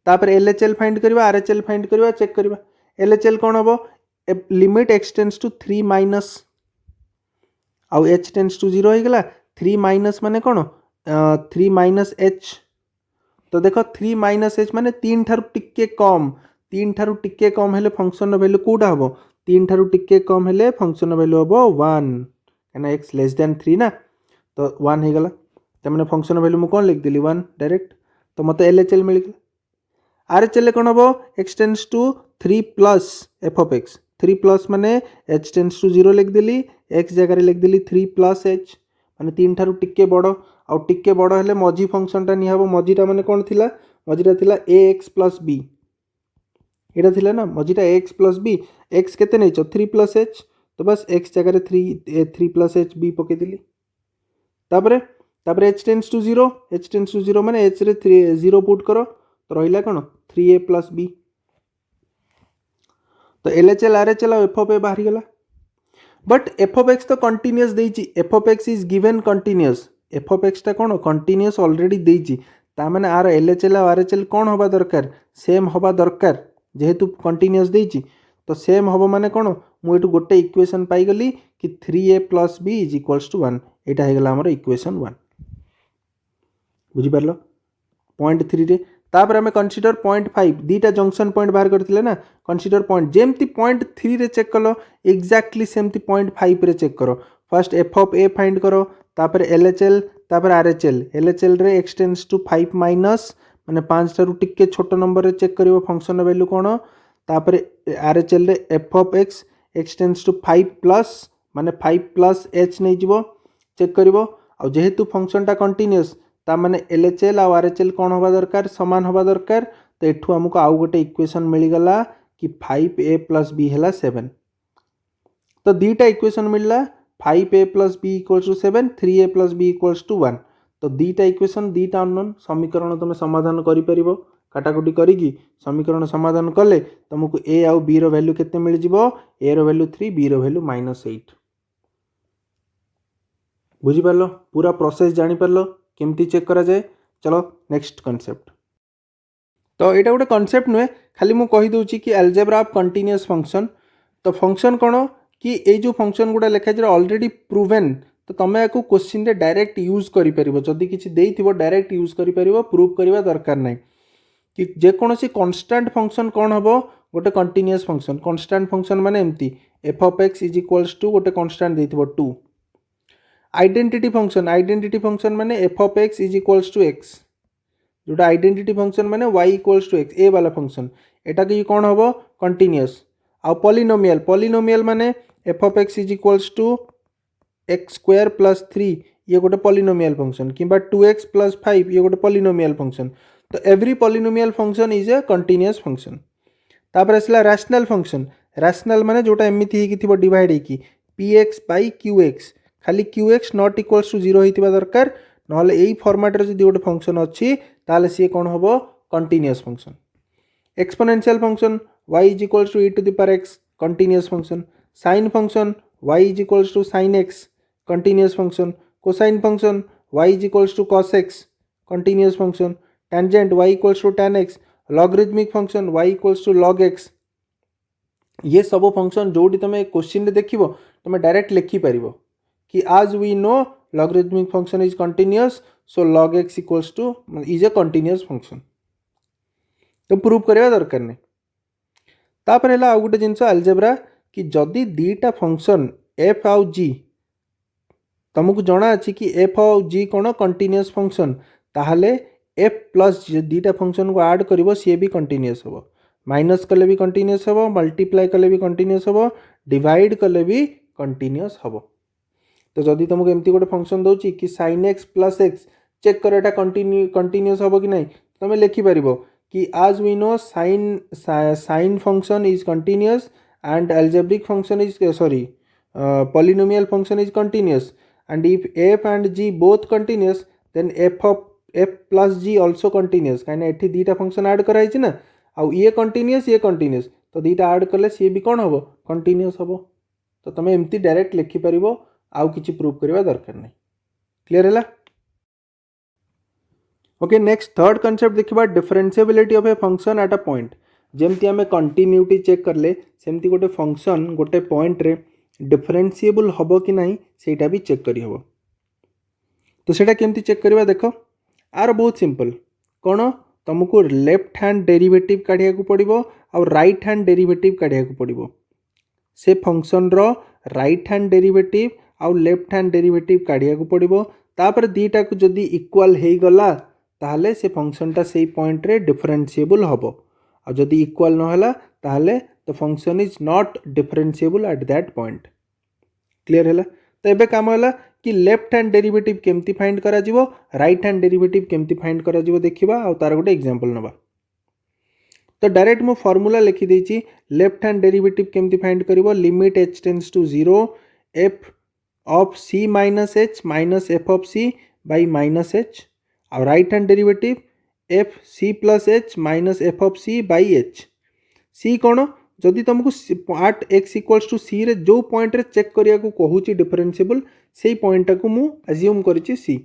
तापर एलएचएल फाइंड करिबा आरएचएल फाइंड करिबा चेक करिबा एलएचएल कौन हबो limit x tends to 3 minus आउ h टेंड्स टू 0 हो गला 3 माइनस माने कौन 3 माइनस h तो देखो 3 माइनस h माने 3 ठारू टिके कम हेले फंक्शन वैल्यू कोडा हबो 3 ठारू टिके कम हेले फंक्शन वैल्यू हबो 1 एना x लेस देन 3 ना तो 1 हो गला त माने फंक्शन वैल्यू मु कोन लिख देली 1 डायरेक्ट तो मते एलएचएल मिल गला आरएचएल कोन हबो x tends to 3 plus f of x 3 plus माने h टेंड्स टू 0 लिख देली x जगह लिख देली 3 प्लस h माने 3 ठारू टिके बड़ आउ टिके बड़ हेले मझी फंक्शन टा नि हबो मझीटा माने कोन थिला मझीटा थिला ax प्लस b एटा थिला ना मझीटा ax प्लस b x केते नै 3 प्लस h तो बस x जगह 3 प्लस h b पके दिली तापरे h टेंड्स टू 0 माने h रे 0 पुट करो तो रहिला कोन 3a प्लस b तो एलएचएल आरएचएल और एफ ऑफ ए बाहरी गला बट एफ ऑफ एक्स तो कंटिन्यूअस देइची f of x is given continuous f of x टा कोन कंटिन्यूअस ऑलरेडी देइची ता माने आर एलएचएल और आरएचएल कोन होबा दरकार सेम होबा दरकार जेहेतु कंटिन्यूअस देइची तो सेम होबो माने कोन मु एटु गोटे इक्वेशन पाई गली कि 3a plus b is equals to 1 एटा हे गला हमर इक्वेशन 1 बुझी परलो पॉइंट 3 रे तापर हमें कंसीडर पॉइंट 5 दीटा जंक्शन पॉइंट बाहर करथिले ना कंसीडर पॉइंट जेमती पॉइंट 3 रे चेक कलो एग्जैक्टली सेमती पॉइंट 5 रे चेक करो first f of a find करो तापर एलएचएल तापर आरएचएल एलएचएल रे x टेंड्स टू 5 माइनस माने 5 ठारू टिके छोट नंबर रे चेक करिवो फंक्शन वैल्यू कोन तापर आरएचएल रे f of x tends to 5 plus माने 5 प्लस h नै जिवो चेक करिवो आ जेहेतु फंक्शन टा कंटीन्यूअस ता माने एलएचएल और आरएचएल कौन होबा दरकार समान होबा दरकार तो एठू हमको आउ गोटे इक्वेशन मिल गला कि 5a प्लस b हैला 7 तो दीटा इक्वेशन मिलला 5a plus b equals to 7 3a plus b equals to 1 तो दीटा इक्वेशन दीटा अननोन समीकरण तुम समाधान करि परिबो काटाकुटी करिकी समीकरण समाधान कले तुमको a आउ b रो वैल्यू केते मिल जिवो a रो वैल्यू 3 b रो वैल्यू -8 बुझी परलो पूरा प्रोसेस जानि परलो केमती चेक करा जाए चलो नेक्स्ट कॉन्सेप्ट तो यहाँ गोटे कॉन्सेप्ट नुहे खाली मु कही दूची कि अलजेब्रा ऑफ कंटीन्यूअस फंक्शन तो फंक्शन कौन कि ये जो फंक्शन गुड़ा लिखा जाए ऑलरेडी प्रूवेन तो तुम या क्वेश्चन रे डायरेक्ट यूज कर जदि किसी देइथिबो डायरेक्ट यूज कर प्रूव करवा दरकार नहीं कि जेकोसी कांस्टेंट फंक्शन कौन हम गोटे कंटीन्यूअस फंक्शन कांस्टेंट फंक्शन माने एमती f of x is equals to गोटे कांस्टेंट देइथिबो 2 आइडेंटिटी फंक्शन माने F of x is equals to x जोटा आइडेंटिटी फंक्शन माने y इक्वल्स टू एक्स ए वाला फंक्शन एटा कि कौन हम कंटीन्यूअस आ पॉलिनोमियल माने F of x is equals to x square plus 3 ये गोटे पॉलिनोमियल फंक्शन किंबा 2x प्लस 5 ये गोटे पॉलिनोमियल फंक्शन तो every polynomial function is A continuous function तापर असला रैशनल फंक्शन रैशनल माने जोटा एमिति ही थिबो डिवाइड ही कि px बाय qx खाली qx नॉट इक्वल्स टू 0 होइतिबा दरकार नहले एई फॉर्मेट रे जदि गोटे फंक्शन अछि ताले सी कोन होबो continuous function exponential function y is equals to e to the power x continuous function sine function y is equals to sin x continuous function, cosine function y is equals to cos x continuous function, tangent y equals to tan x, logarithmic function y equals to log x। ये सब function जोटी तुम question देखिबो तुम direct लिखि परिबो कि आज we know logarithmic function is continuous so log x equals to is a continuous function. तो prove करवा दरकार नहीं। तापर है आउ गोटे जिनस अलजेब्रा कि जदि दीटा फंक्शन एफ आउ जी तुमको जना अच्छी कि एफ आउ जी कौन कंटिन्यूअस फंक्शन ताहले एफ प्लस दीटा फंक्शन को ऐड कर सी भी कंटिन्यूअस हम, माइनस कले भी कंटिन्यूअस हम, मल्टीप्लाई कले भी कंटिन्यूअस हम, डिवाइड कले भी कंटिन्यूअस हम। तो जदि तुमको एमती गोटे फंक्शन दूची कि sin x plus x check कर एटा कंटिन्यूअस हम कि नहीं, तुम लिखिपर कि आज we know sin function is continuous and algebraic function is sorry polynomial function is continuous, and if f and g both continuous then f plus g also continuous कहीं एठी दीटा फंक्शन ऐड कराई ना आउ ये कंटिन्यूअस तो दीटा add कले सी भी कौन हम कंटिन्यूअस हम। तो तुम एमती डायरेक्ट लिखिपर आउ किछि प्रूव करवा दरकार नहीं। क्लियर है? ओके नेक्स्ट थर्ड कंसेप्ट देखिबा differentiability of a function at a point. जेमती आमे कंटिन्यूटी चेक करले सेमती गोटे फंक्शन गोटे पॉइंट रे डिफरेंशिएबल हम कि नहीं सेटा भी चेक करी हबो। तो सेटा केमती चेक करवा देख आर बहुत सिंपल कौन तुमको लेफ्ट हैंड डेरिवेटिव काढ़िया को पड़िबो और राइट हैंड डेरिवेटिव काढ़िया को पड़िबो। से function row right hand derivative और लेफ्ट हैंड डेरिवेटिव काढ़िया को पड़िबो। तापर दीटा को जदि इक्वल हो गला ताहले से फंक्शनटा से पॉइंट रे डिफरेंशिएबल हम, और जदि इक्वल न होला ताहले तो function is not differentiable at that point. Clear है? तो एबे काम होला कि लेफ्ट हैंड डेरिवेटिव केमती फाइंड करा जिवो, राइट हैंड डेरिवेटिव केमती फाइंड करा जिवो देखिबा और तार गोटे एग्जांपल नबा। तो डायरेक्ट मो फार्मूला लिखि देछि लेफ्ट हैंड डेरिवेटिव केमती फाइंड करिवो limit h tends to 0 f of c minus h minus f of c by minus h, और right hand derivative f c plus h minus f of c by h। c कौन जदि तुमको at x equals to c रे जो point रे check करिया को कहूची differentiable से पॉइंट को मु अज्यूम करिछि c।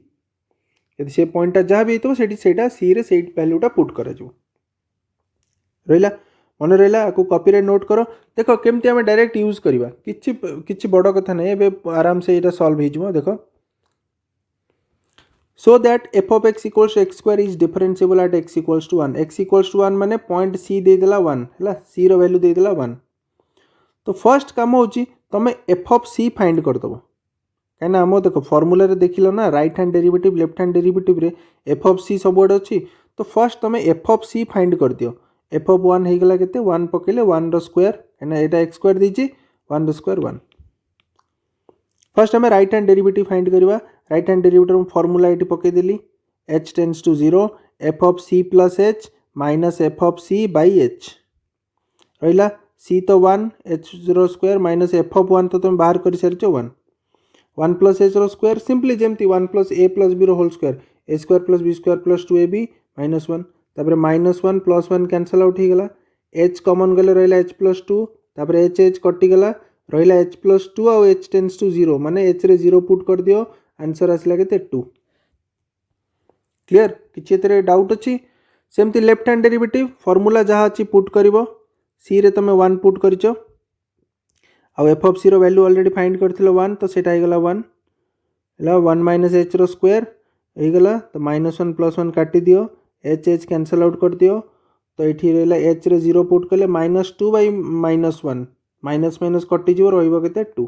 यदि से पॉइंट जहाँ भी हो सेटा c रे से वैल्यूटा पुट करा जो रहिला मन रहिला को कॉपी रे नोट करो। देखो केमती हमें डायरेक्ट यूज करवा किछि बड़ कथा नहीं एबे आराम से एटा सॉल्व हो जिवो। देखो so that f of x equals to x square is differentiable at x equals to 1। x equals to 1 माने पॉइंट c दे देला 1 हैला, c रो वैल्यू दे देला 1। तो फर्स्ट काम होची तमे f of c फाइंड कर दबो कहीं आम देखो फॉर्मूला रे देखिलो ना right hand derivative left hand derivative रे f of c सब आड़े अछि। तो फर्स्ट तमे f of c फाइंड कर दियो। f of 1 हे गला केते 1 पकेले 1 रो स्क्वायर एना एटा x स्क्वायर दीची 1 रो स्क्वायर 1। फर्स्ट हमें राइट हैंड डेरिवेटिव फाइंड करवा। राइट हैंड डेरिवेटिव फॉर्मूला ये पकई देली h tends to 0 f of c plus h minus f of c by h रहिला c तो 1 h रो स्क्वायर माइनस f ऑफ 1 तो तुम बाहर कर सारिचो 1 1 प्लस h रो स्क्वायर सिंपली जेमती 1 प्लस a प्लस b रो whole square a square plus b square plus 2ab minus 1 तापर माइनस 1 प्लस 1 कैंसल आउट हो गला h कॉमन गले रहिला h प्लस 2 तापर h कटि गला रहिला h प्लस 2 और h टेंड्स टू 0 माने h रे 0 पुट कर दियो आंसर आसला केते 2। क्लियर किछि एतरे डाउट अछि? सेमती लेफ्ट हैंड डेरिवेटिव फॉर्मूला जहाँ अच्छी पुट करिवो c रे तमे 1 पुट करिचो आ f ऑफ c रो वैल्यू ऑलरेडी फाइंड करथिलो 1 तो सेटा हे गला 1 हला 1 माइनस h रो स्क्वायर हे गला तो माइनस 1 प्लस 1 काटी दियो h h कैंसल आउट कर दियो तो एठी रहला h रे 0 पुट कले minus 2 by minus 1 minus minus कटि जीव रहिबो केते 2।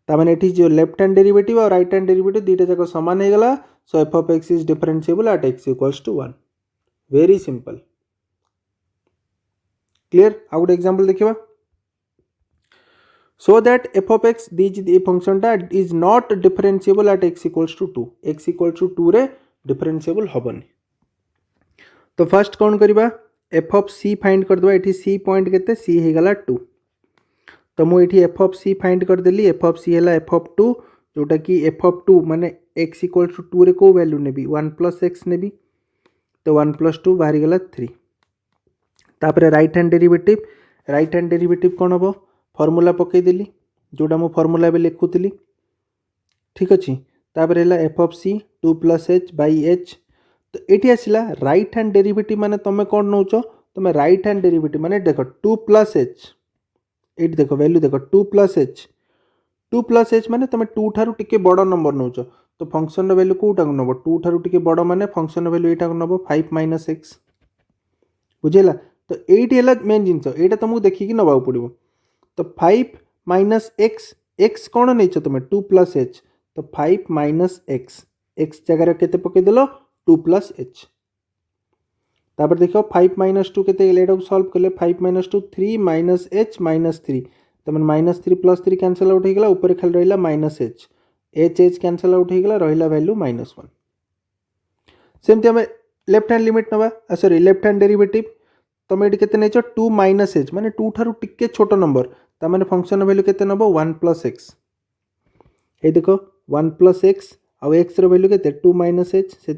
ता माने एठी जो लेफ्ट हैंड डेरिवेटिव और राइट हैंड डेरिवेटिव दीटा जाक समान हे गला so f of x is differentiable at x equals to 1। Very simple. Clear? आ गुड एग्जांपल देखिबा so that f of x this a function टा is not differentiable at x equals to 2। x equals to 2 रे differentiable हबनी। तो first कौन करिबा f of c find कर दबा। एठी c पॉइंट केते c हे गला 2 तो मु एठी f of c फाइंड कर देली f of c हैला f of 2 जोटा कि f of 2 माने x इक्वल्स टू 2 रे को वैल्यू नेबी 1 प्लस x नेबी तो 1 प्लस 2 बाहरी गला 3। तापर राइट हैंड डेरिवेटिव कौन हम फॉर्मूला पकई देली जोटा मु फॉर्मूला बे लिखुतली ठीक अच्छे तापर है f of c 2 plus h by H तो ये आसला राइट हैंड डेरिवेटिव माने तुम कौन नौ तुम राइट हैंड डेरिवेटिव माने देख 2 प्लस एच ये देख वैल्यू देख 2 प्लस एच माने तुम 2 ठारू टिके बड़ नंबर नौ तो फंक्शन वैल्यू कौटा नब 2 ठारू टिके बड़ माने फंक्शन वैल्यू यहाँ नब 5 माइनस एक्स बुझेगा तो ये मेन जिन यहाँ तुमको देखिए नवा पड़ो तो 5 माइनस एक्स एक्स कौन नहीं तुम 2 प्लस एच तो 5 माइनस एक्स एक्स जगार के पकईदेल 2 प्लस एच तापर देख 5 माइनस 2 के सल्व कले 5 माइनस 2 3 माइनस एच माइनस 3 तो मैंने माइनस 3 प्लस 3 कैनसल आउट होगा ऊपर खाली रहा minus h H cancel out होगा रहा वैल्यू -1 सेमती आम लेफ्ट हैंड लिमिट नवा सॉरी लेफ्ट हैंड डेरिवेटिव तुम ये के नहीं 2 माइनस एच माने 2 ठारू टिके छोट नंबर ताने फंक्शन वैल्यू के नब 1 प्लस एक्स ये देख 1 प्लस एक्स आउ एक्स वैल्यू के 2 माइनस एच से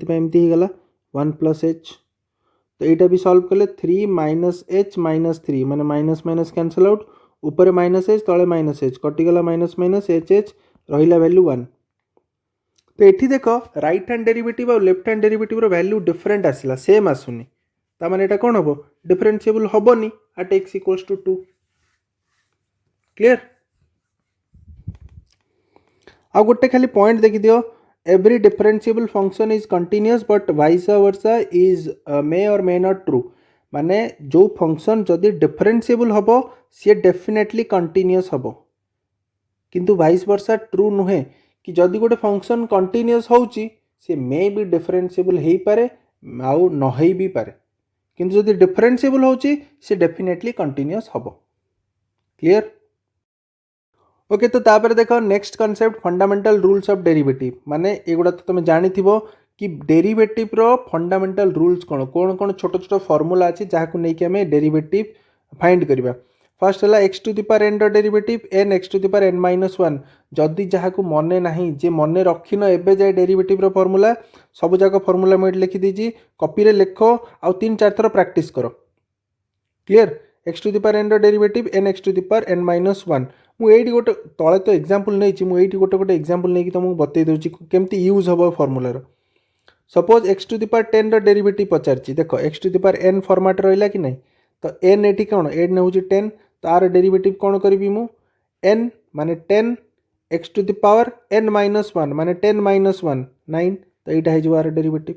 गला 1 प्लस एच तो यहाँ भी सॉल्व कले 3 माइनस एच माइनस 3 माने माइनस माइनस कैंसल आउट ऊपर माइनस एच तले माइनस एच कटिगला माइनस माइनस एच एच रहा वैल्यू 1 तो ये देख राइट हैंड डेरिवेटिव और left hand derivative value different आसला सेम आसुनी तार यहाँ कौन हम डिफरेंशिएबल हेनी at x equals to 2 clear आ गोटे खाली पॉइंट देखी दियो every differentiable function is continuous but vice versa is may or may not true माने जो फंक्शन जदि डिफरेंशिएबल हम सी डेफिनेटली कंटिन्यूअस हम किंतु वाइस वर्सा ट्रू नुहे कि जदि गोटे फंक्शन कंटिन्यूअस होउची सी मे भी डिफरेंशिएबल हो पारे आउ न हो भी पारे किंतु जदि डिफरेंशिएबल होउची सी डेफिनेटली कंटिन्यूअस हम क्लियर ओके तो तापर देख next concept fundamental rules of derivative माने एगुड़ा तो तुम जानी कि डेरिवेटिव रो फंडामेंटल रूल्स कौन कौन कौन छोट छोट फॉर्मूला अच्छी जहाँ को लेकिन आम डेरिवेटिव फाइंड करवा फर्स्ट है x to the power n derivative n x to the power n minus 1 जदि जहाँ को मन ना जे मन रखिन एबे जाए डेरिवेटिव रो फॉर्मूला सब जाक फॉर्मूला मुझे लिखी दीजिए कॉपी लेख आउ 3-4 थर प्रैक्टिस कर clear x to the power n derivative n x to the power n minus 1 मुझे गोटे तले तो एग्जांपल नहीं मुझे गोटे गोटे एग्जांपल नहीं तुमको बतई दूसरी केमती यूज हम फॉर्मूलार suppose x to the power 10 derivative पचार देख x to the power n format रहा कि नहीं तो एन एटी कौन एन हूँ 10 तार डेरिवेटिव कौन करी मु एन माने 10 x to the power n minus 1 माने 10 माइनस 1 9 तो यहाँ हो डेरिवेटिव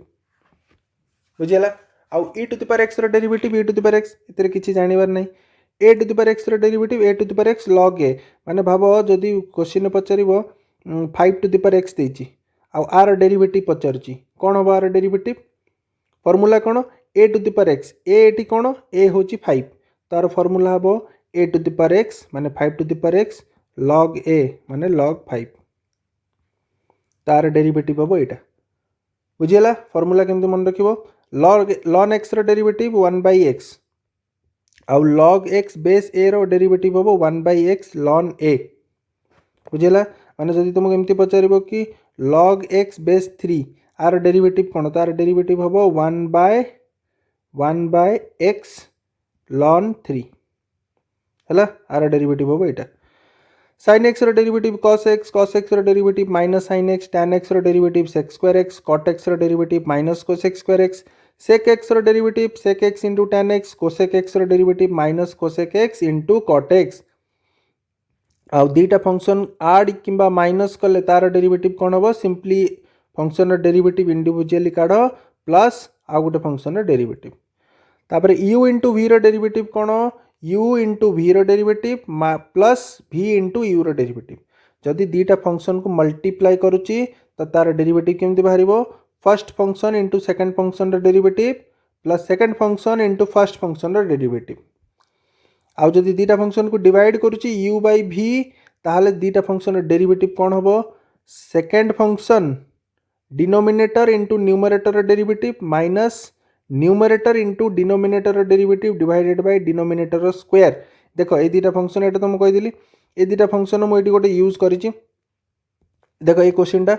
बुझीगला आउ e to the power x derivative e to the power x इतने किसी जानवर नहीं a to the power x derivative a to the power x log a माने भाव जदि क्वेश्चन पचार 5 टू द पावर एक्स देती आउ आर डेरिवेटिव पचारुची कौन हम आर डेरिवेटिव फॉर्मूला कौन a to the power x एटी कौन ए हूँ 5 तार फॉर्मूला हम a to the power x माने 5 to the power x log a माने लॉग 5 तार डेरिवेटिव हम यहाँ बुझीगला फॉर्मूला केमती मन रख log ln x derivative 1 by x आउ लॉग एक्स बेस ए रो डेरिवेटिव हम 1 बाई एक्स लॉन ए बुझीगला माने जदि तुमको एमती पचार कि लॉग एक्स बेस 3 आर डेरिवेटिव कौन तार डेरिवेटिव हम 1 बाय एक्स लॉन 3 है आर डेरिवेटिव हम यहाँ sin x derivative cos x derivative minus sin x tan x derivative sec square x cot x derivative minus cos x square x sec x derivative sec x into tan x cosec x derivative minus cosec x into cot x आउ दीटा function आड किंबा minus कले तार derivative कौन हम simply function derivative individually काढ़ plus आउ गोटे function derivative तापर u इंटू v डेरिवेटिव कौन u into v derivative plus v into u derivative जदि दीटा फंक्शन को मल्टीप्लाई करुच्ची तो तार डेरिवेटिव केमती बाहर first function into second function derivative plus second function into first function derivative आउ जदि दीटा फंक्शन को डिवाइड करुच्ची u बाई v ताहले दीटा फंक्शन डेरिवेटिव कौन हम second function denominator into numerator derivative minus numerator into denominator derivative divided by denominator square देख ये दीटा function ये तुम कहीदी ये दीटा फंक्शन मुझे गोटे यूज कर देख ये क्वेश्चन टा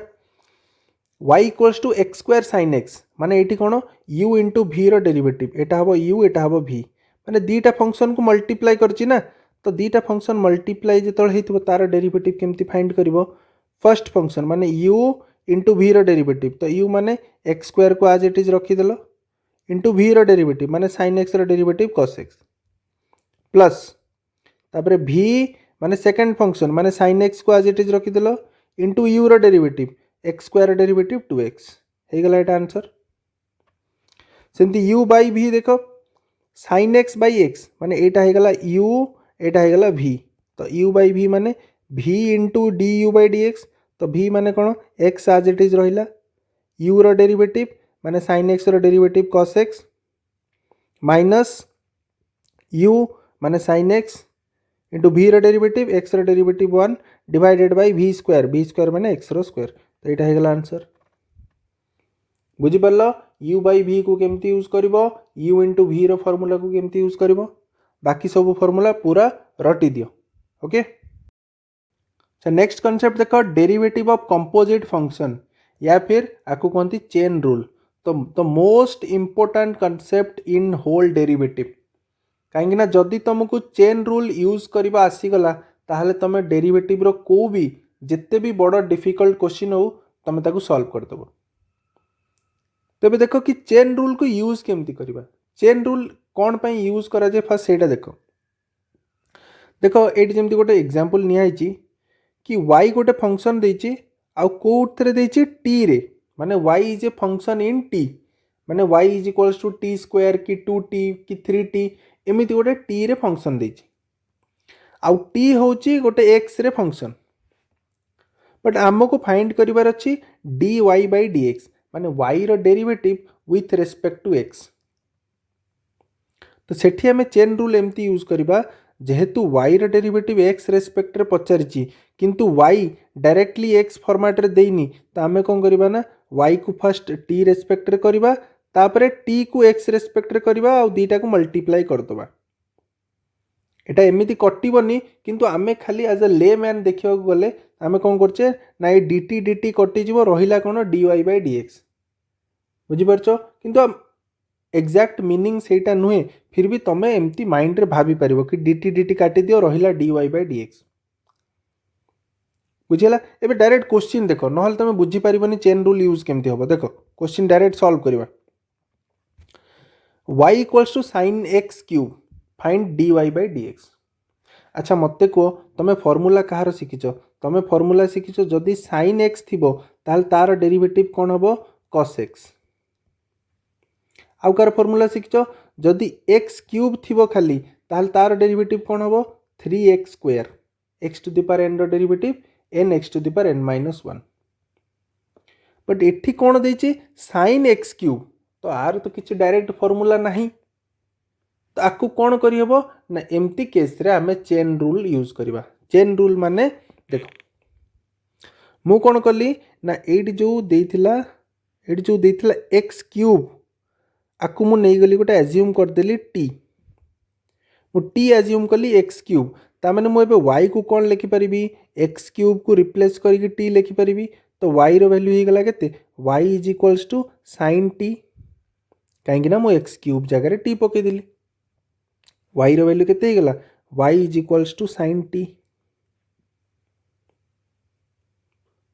y equals to x square sine x माने ये कौन u इंटू v डेरिवेटिव यहाँ हम u यहाँ हम v माने दीटा फंक्शन को मल्टीप्लाई करची ना तो दीटा फंक्शन मल्टीप्लाई जो होता तार डेरिवेटिव केमती फाइंड कर फर्स्ट फंक्शन माने u इंटू v रो डेरिवेटिव तो u माने एक्स स्क्वायर को आज इट इज रखीदेल इंटू v रो डेरिवेटिव माने sin x रो डेरिवेटिव cos x प्लस तापर v माने सेकंड फंक्शन माने sin x को आज इट इज रखीदेल इंटू u रो derivative x square derivative 2x हो गला एटा आंसर। सेमती u बाई v देखो sin x बाई x माने एटा हो गला u एटा हो गला v तो u बाई v माने v into d u by d x तो v माने कौन x आज इट इज रहा u रो डेरिवेटिव माने sin x रो derivative cos x minus u माने sin x इंटू v रो डेरिवेटिव x रो derivative 1 divided by v square माने x रो स्क्वायर तो यहाँ हो गला आंसर। बुझिपार u बाई v को केमती यूज करिवो u इंटू v रो फॉर्मूला को केमती यूज करिवो बाकी सब फॉर्मूला पूरा रटी दियो ओके। नेक्स्ट कॉन्सेप्ट देखो डेरिवेटिव ऑफ कंपोजिट फंक्शन या फिर आपको कहते चेन रूल तो most important concept in whole derivative कहीं जदि तुमको चेन रूल यूज करवा आसीगला ताहले तुम डेरिवेटिव रो को भी जिते भी बड़ डिफिकल्ट क्वेश्चन हो तुम ताको सॉल्व करदेव। तेबे देखो कि चेन रूल को यूज केमती करवा चेन रूल कौन पे यूज करा जाए फास्ट सेटा देखो देखो ये जमी गोटे एग्जांपल नियाई कि y गोटे फंक्शन देछि आउ कोथरे देछि t रे माने y is a function in t माने y is equals to t square कि 2t कि 3t एमिति गोटे t रे फंक्शन देछि आउ t होछि गोटे x रे फंक्शन बट आमको फाइंड करिवार अछि dy बाय dx माने y रो derivative with respect to x तो सेठी हमें चेन रूल एमती यूज करिबा जेहेतु y रो डेरिवेटिव x रेस्पेक्ट रे पचारिछि किंतु y डायरेक्टली x फॉर्मेट रे देइनी तो आमे कोन करिबा ना y को फर्स्ट t रेस्पेक्ट रे करिबा तापरे t को x रेस्पेक्ट रे करिबा आ दीटा को मल्टीप्लाई कर दबा एटा एमिति कटिबनी किंतु आमे खाली एज अ ले मैन देखियो गले आमे कोन करछे ना ए dt कटि जिवो रहिला कोन dy बाय dx बुझि परछो किंतु एक्जाक्ट मीनिंग सेटा नुहे फिर भी तमें एमती माइंड रे भाभी पारिबो कि dt काटि दियो रहिला dy बाय dx बुझिला। एबे डायरेक्ट क्वेश्चन देखो नहल तमें बुझी पारिबनी चेन रूल यूज केमती होबो देखो क्वेश्चन डायरेक्ट सॉल्व करिवा y equals to sin x cube find dy by dx अच्छा मते को तमें फॉर्मूला कहार शिखिचो तमें फॉर्मूला शिखिचो जदि sin x थिबो ताल तार डेरिवेटिव कोन होबो cos x आउ कार फॉर्मूला शिखिचो जदि x क्यूब थिबो खाली ताल तार डेरिवेटिव कोन होबो 3x square x to the power n रो derivative n x to the power n minus 1 but एठी कोन देछि sin x क्यूब तो आर तो किछि डायरेक्ट फॉर्मूला नाही तो आकु कोन करि हबो ना एम्प्टी केस रे हमें चेन रूल यूज करिबा चेन रूल माने देखो मु कोन कली ना एडी जो देथिला x क्यूब आकु मु नै गली गोटे एज्यूम कर देली t मु t एज्यूम कली x क्यूब ता माने मु एबे y को कोन लिखि परिबी x क्यूब को रिप्लेस करिकि t लिखि परिबी तो y रो वैल्यू हे गला केते y is equals to sin t काहेकि ना मु x क्यूब जगह रे t पके दिली y रो वैल्यू केते हे गला y is equals to sin t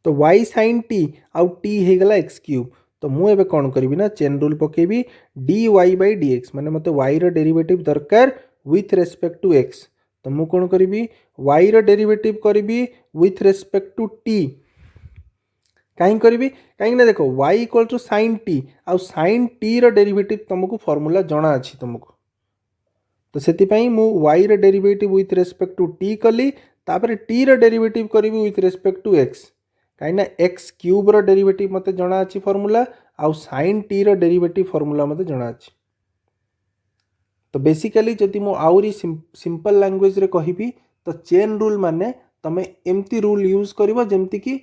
तो y sin t आउ t हे गला x क्यूब तो मु एबे कोन करबी ना चेन रूल पकेबी dy बाय dx माने मते y रो डेरिवेटिव दरकार विथ रेस्पेक्ट टू x तो मु कोन करबी y रो डेरिवेटिव करबी विथ रेस्पेक्ट टू t काई करबी काई ना देखो y equal to sin t आउ sin t रो डेरिवेटिव तुमको फार्मूला जणा अछि तुमको तो सेति पई मु y रो derivative with respect to t कली तापर t रो डेरिवेटिव करबी विथ रेस्पेक्ट टू x काई ना x क्यूब रो डेरिवेटिव मते जणा अछि फार्मूला आउ sin t रो डेरिवेटिव फार्मूला मते जणा अछि तो बेसिकली जदि मु आउरी सिंपल लैंग्वेज रे कहिबी तो चेन रूल माने तमे एम्ति रूल यूज करिवो जेमति कि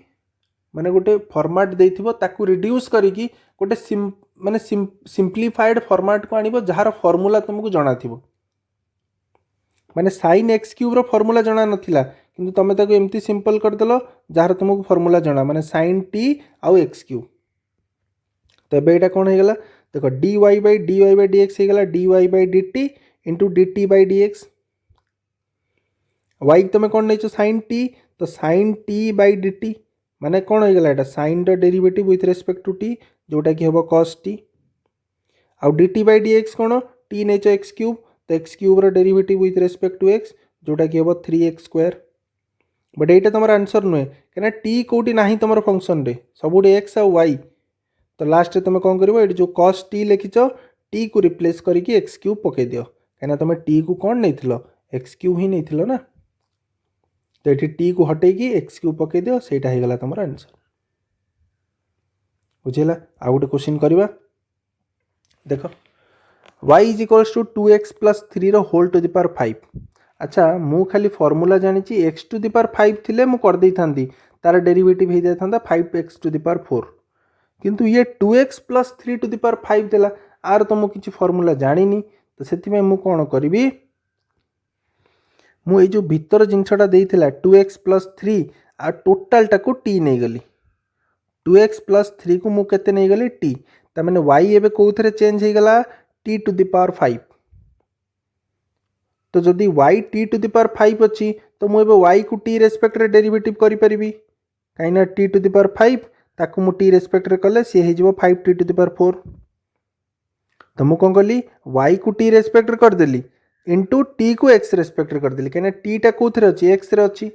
माने गोटे फॉर्मेट देथिबो ताकू रिड्यूस करिकि गोटे माने सिंपलीफाइड फॉर्मेट को आनिबो जहार फार्मूला तुमको जणा थिबो माने sin x क्यूब रो फार्मूला जणा नथिला किंतु तमे ताको एम्ति सिंपल कर देलो जहार तुमको फार्मूला जणा माने sin t आउ x क्यूब तो एबे एटा कोन हे गला देखो dy बाय dx हे गला dy by dt into dt by dx y तमे कोन नैचो sin t तो sin t बाय dt माने कौन हो गला एटा sin रो derivative with respect to t जोटा कि हबो cos t आउ dt बाय dx कौन t नेचो x क्यूब तो x क्यूब रो derivative with respect to x जोटा कि हबो 3x स्क्वायर बट एटा तुम आंसर नुहे कहीं t कोटी ना तुम फंक्शन रे सबुठे x आ y तो लास्ट तुम कौन कर जो cos t लिखिच t को रिप्लेस करके x क्यूब पकई दियो कहीं तुम t को कौन नहीं x क्यूब ही नहीं ना तो ये t को हटेकी x क्यूब पकई दियो सेटा हो गला तुम आंसर बुझेला। आ गोटे क्वेश्चन करवा देख y is equals to 2x plus 3 रो होल टू द पावर 5। अच्छा मु खाली फॉर्मूला जानी x टू द पावर 5 थिले मु कर देई तार डेरिवेटिव हो जाता 5x टू द पावर 4 किंतु ये 2x plus 3 to the power 5 देला आर तो मु किछि फॉर्मूला जानिनी तो सेति मु कोन करबी मु ए जो भीतर जिनसटा देइथिला 2x प्लस 3 आ टोटाल टाको t नहीं गली 2x प्लस 3 को मु केते नहीं गली t ता माने y एबे कोथरे चेंज हे गला t टू द पावर 5 तो जदि y t to the power 5 अछि तो मु एबे y को t रेस्पेक्ट रे डेरिवेटिव करि परिबी काइना t टू द पावर 5 ताको मु t रेस्पेक्ट रे कले से हे जिवो 5t टू द पावर 4 तो मु कोन कली y को t रेस्पेक्ट रे कर देली इंटू t को x रेस्पेक्ट रे कर देली काइना t टा कोथरे अछि x रे अछि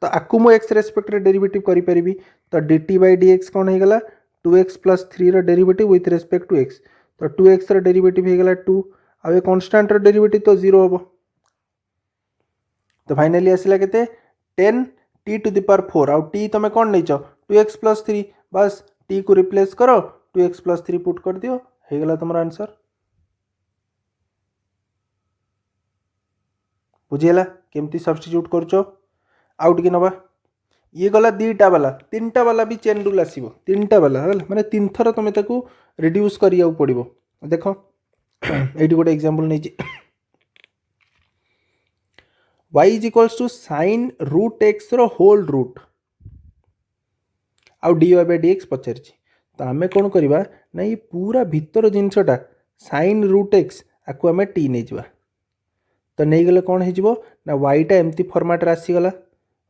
तो आकु मु x रेस्पेक्ट रे डेरिवेटिव करि परिबी तो dt बाय dx कोन हे गला 2x प्लस 3 रो derivative with respect to x तो 2x रो डेरिवेटिव हे गला 2 आ ए कांस्टेंट रो डेरिवेटिव तो 0 होबो तो फाइनली आसिला केते 10 t टू द पावर 4 आ t तमे कोन नै छ 2x प्लस 3 बस t को रिप्लेस करो 2x प्लस 3 पुट कर दियो हे गला तमरा आंसर बुझियला केमती सब्स्टिट्यूट करछो आउट के नबा ये गला दीटा वाला तीनटा वाला भी चेन रूल आसीबो तीनटा वाला माने तीन थर तमे ताकू रिड्यूस करिया पड़िबो देखो एठी गोटे एग्जांपल नै छी y is equals to sin root x रो होल रूट आउ dy by dx पचार तो आमे कौन करवा ना ये पूरा भीतर जिनसटा sin root x आकु आमे t नहीं जवा तो नहीं गले कौन हो ना y टा एमती फॉर्मेट रे आसीगला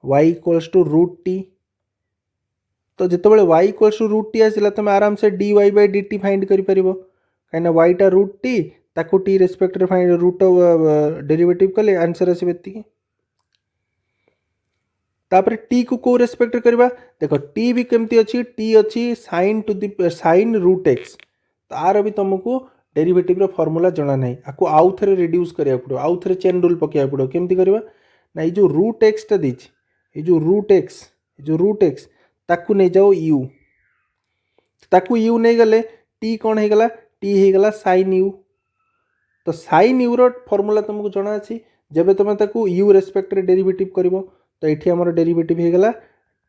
y equals to root t तो जितेबाला y equals to root t आसला तुम आराम से dy by dt फाइंड करि परिबो कहीं y टा रूट t ताको t रेस्पेक्ट रे फाइंड रूट डेरिवेटिव कले आंसर आसी बेती तापर t को रेस्पेक्ट करबा देखो t भी केमती अछि t अछि sin to the sin root x तार भी तुमको डेरिवेटिव रो फार्मूला जणा नहीं आको आउ थरे रिड्यूस करिया पड़ो आउ थरे चेन रूल पकिया पड़ो केमती करबा ना ये जो रूट x ता दिछि ये जो रूट x ताकू नहीं जाओ u ताकू u नहीं गले t कौन हे गला t हे गला sin u तो sin u रो फार्मूला तुमको जणा अछि जबे तुम ताकू u रेस्पेक्ट रे डेरिवेटिव करबो तो एठी हमर डेरिवेटिव हे गला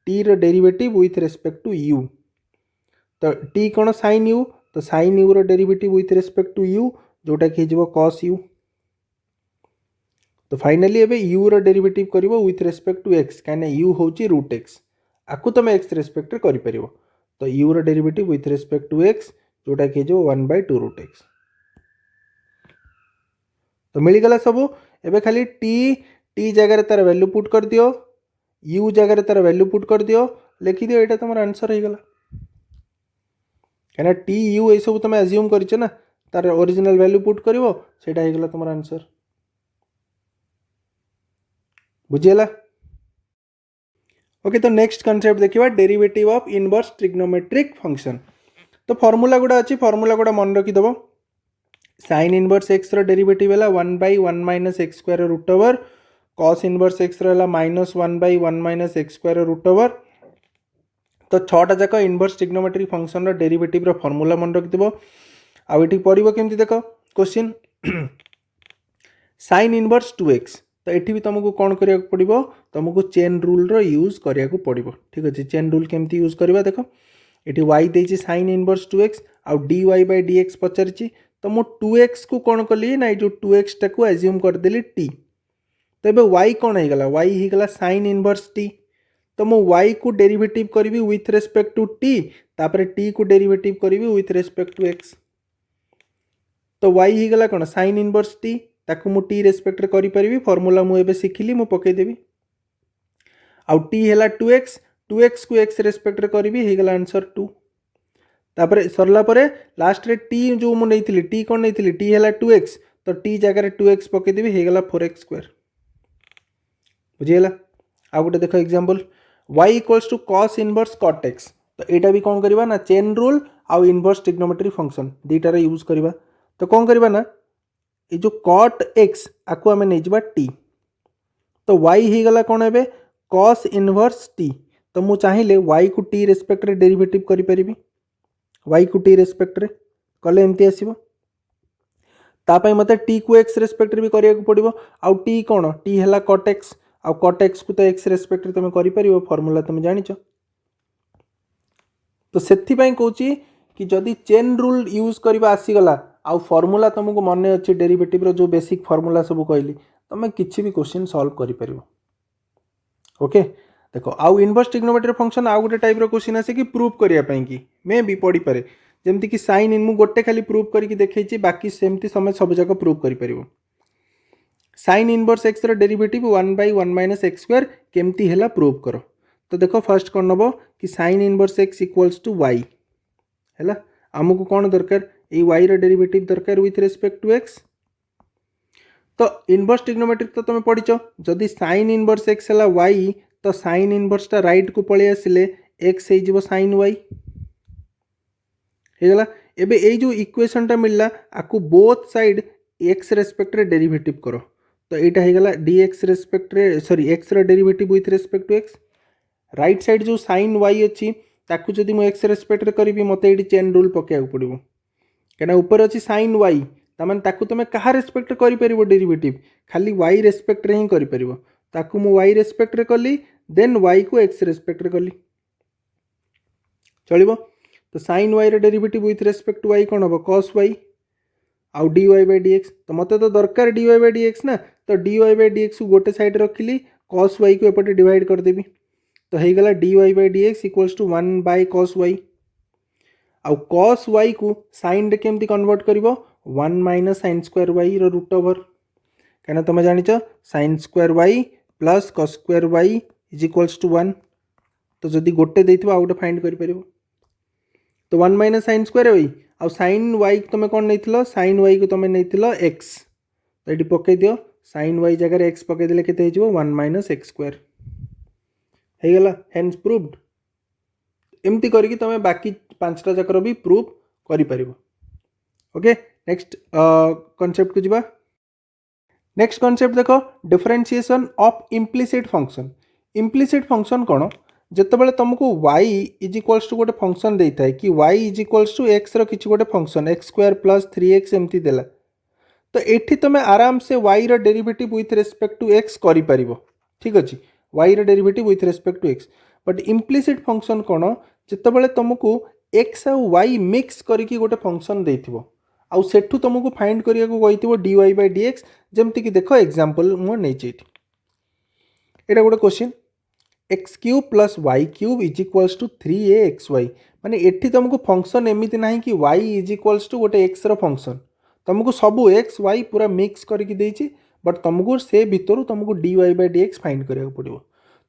t रो derivative with respect to u तो t कौन sin u तो sin u रो derivative with respect to u जोटा कि जबो cos u तो फाइनली एबे u रो डेरिवेटिव करबो विथ रेस्पेक्ट टू x काने u होची रूट x आकु तमे x रेस्पेक्ट रे करि परिबो तो u रो derivative with respect to x जोटा कि जो 1/2 रूट x तो मिली गला सब एबे खाली t जगह रे तार वैल्यू पुट कर दियो u जगह रे तार वैल्यू पुट कर दियो लिखि दियो एटा तमर आंसर हे गला कहना t u ए सब तुम एज्यूम करिछ ना तार ओरिजिनल वैल्यू पुट करिवो सेटा हे गला तमर आंसर बुझियला। ओके तो नेक्स्ट कांसेप्ट देखिबा derivative of inverse trigonometric function तो फार्मूला गुडा अछि फार्मूला गुडा मन रखि दबो sin इनवर्स x रो डेरिवेटिव हैला 1/1 minus x square root over cos inverse x रो हैला -1/1 minus x square root over तो छटा जाक इनवर्स ट्रिग्नोमेट्रिक फंक्शन रो डेरिवेटिव रो फार्मूला मन रखि दबो आ एठी पडिबो केमति देखो क्वेश्चन sin इनवर्स 2x तो एठी भी तुमको कौन करिया पड़िबो तुमको चेन रूल रो यूज करिया को पड़िबो ठीक अछि चेन रूल केमति यूज करबा देखो एठी y देछि sin इनवर्स 2x आ dy by dx पचरछि तो मु 2x को कौन कली ना जो 2x टाको एज्यूम कर देली t तो एबे y कौन हे गला y हे गला sin इनवर्स t तो मु y को डेरिवेटिव करबी विथ रेस्पेक्ट टू t तापर t को डेरिवेटिव करबी विथ रेस्पेक्ट टू x तो y ही गला कोन sin इनवर्स t ताकू मु t रेस्पेक्ट रे करि परिबी फार्मूला मु एबे सिखिली मु पके देबी आ t हेला 2x 2x को x रेस्पेक्ट रे करी हो गला आंसर 2 तापर सरला परे लास्ट रे t जो मु नेइथिली t कोन नेइथिली t हैला 2x तो t जगह रे 2x पके देबी हो गला 4x स्क्वायर बुझियला आ गोटे देखो example y equals to cos inverse cot x तो एटा भी कौन करबा ना चेन रूल आउ इनवर्स ट्रिग्नोमेट्री फंक्शन दीटा रे यूज करबा तो कौन करबा ना ए जो cot x आको हमें नै जबा t तो y ही गला कौन है cos इनवर्स t तो मु चाहिले y को t रेस्पेक्ट रे डेरिवेटिव करि परिबी y को t रेस्पेक्ट रे कले एमती आसीबो तापाई मते t को x रेस्पेक्ट रे भी करिया को पड़िबो आउ t कोन t हैला cot x आउ cot x को तो x रेस्पेक्ट रे तुम करि परिबो फार्मूला तुम जानिचो तो सेथि पई कहूची कि जदि चेन रूल यूज करबा आसी गला आउ फार्मूला तुमको मने अछि डेरिवेटिव रो जो बेसिक फार्मूला सब कहली तुम किछि भी क्वेश्चन सॉल्व करि परिबो ओके देखो आउ इनवर्स ट्रिग्नोमेट्री फंक्शन आउ गोटे टाइप रो क्वेश्चन आसे कि प्रूव करिया पई कि मे भी पड़ी पारे जेमति कि साइन इन मु गोटे खाली प्रूव करके देखैछि बाकी सेमति समय सब जगह प्रूव करि परिबो साइन इनवर्स x रो डेरिवेटिव 1/1 - x स्क्वायर केमति हैला प्रूव करो तो देखो फर्स्ट कोन नबो कि sine inverse x equals to y हैला हमकु कोन दरकार ए y रो डेरिवेटिव दरकार विथ रिस्पेक्ट टू x तो इनवर्स ट्रिग्नोमेट्री तो तुम पढ़िचो जदि साइन इनवर्स x हैला y तो साइन इनवर्स टा राइट को पळे आसिले x हे जिवो साइन y हे गला एबे ए जो इक्वेशन टा मिलला आकु बोथ साइड x रेस्पेक्ट रे डेरिवेटिव करो तो एटा हे गला dx रेस्पेक्ट रे सॉरी x रो derivative with respect to x right side जो साइन y अछि ताकु जदि मो x रेस्पेक्ट रे करबी मते एडी चेन रूल पकेया पड़िबो केना ऊपर अछि साइन y तामान ताकु तमे कहा रेस्पेक्ट करि परिबो डेरिवेटिव खाली y रेस्पेक्ट रे ही करि परिबो ताकु मो y रेस्पेक्ट रे कली देन y को x रेस्पेक्ट रे कली चलिबो तो साइन y रो derivative with respect to y कोन हबो cos y आउ dy by dx तो मते तो दरकार dy by dx ना तो dy by dx को गोटे साइड रखिली cos y को एपटे डिवाइड कर देबी तो हे गला dy by dx equals to 1 by cos y आउ cos y को sin रे केमती कन्वर्ट करिवो 1 - sin स्क्वायर y रो रूट ओवर केना तमे जानिचो sin square y plus cos square y is equals to 1 तो जदि गोटे देथिबो आ गोटे फाइंड करि परिबो तो 1 - sin स्क्वायर y आउ sin y तमे कोन नैथिलो sin y को तमे नैथिलो x तो एटी पके दियो sin y जगह रे x पके देले केते हिजबो 1 - x स्क्वायर हे गला हेंस प्रूव्ड एमती करके तमे बाकी पांचटा जकर भी प्रूव करि परिबो ओके नेक्स्ट कांसेप्ट को जिबा नेक्स्ट कांसेप्ट देखो डिफरेंशिएशन ऑफ इम्प्लिसिट फंक्शन कोन जेतेबेले तुमको y इज इक्वल्स टू गोटे फंक्शन देता है कि y is equals to x रो किछि गोटे function x square plus 3x एमती देला तो एठी तुम आराम से y रो derivative with respect to x करि परिबो ठीक अछि y रो derivative with respect to x but implicit function कोन जेतेबेले तुमको x आ y मिक्स करके गोटे फंक्शन देथिबो आउ सेठू तुमको फाइंड करिया को कहिथिबो dy by dx जेमति कि देखो एग्जांपल मो नै छी एटा गोटे question x cube plus y cube is equals to 3axy माने एठी तुमको फंक्शन एमिति नाही कि y इज इक्वल्स टू गोटे x रो फंक्शन तुमको सब x y पूरा मिक्स करके देछि बट तुमको से भितरु तुमको dy by dx फाइंड करिया पड़िबो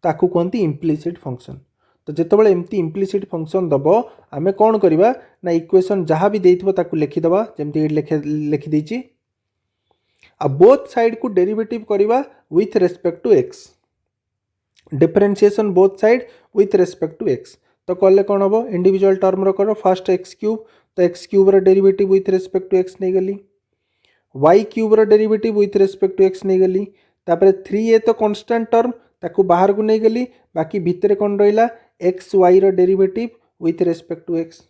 ताकू कहंती इम्प्लिसिट फंक्शन तो जेतेबेले एमती इम्प्लिसिट फंक्शन दबो आमे कोन करबा ना इक्वेशन जहां भी देथिबो ताकू लिखि दबा जेमती लिखि देछि आ बोथ साइड को डेरिवेटिव करबा with respect to x differentiation both side with respect to x तो कले कोन हबो इंडिविजुअल टर्म रो करो फर्स्ट x क्यूब तो x क्यूब रो derivative with respect to x नै गली y क्यूब रो derivative with respect to x नै गली तापर 3a तो कांस्टेंट टर्म ताकू बाहर को नै गली बाकी भितरे कोन रहिला x y रो derivative with respect to x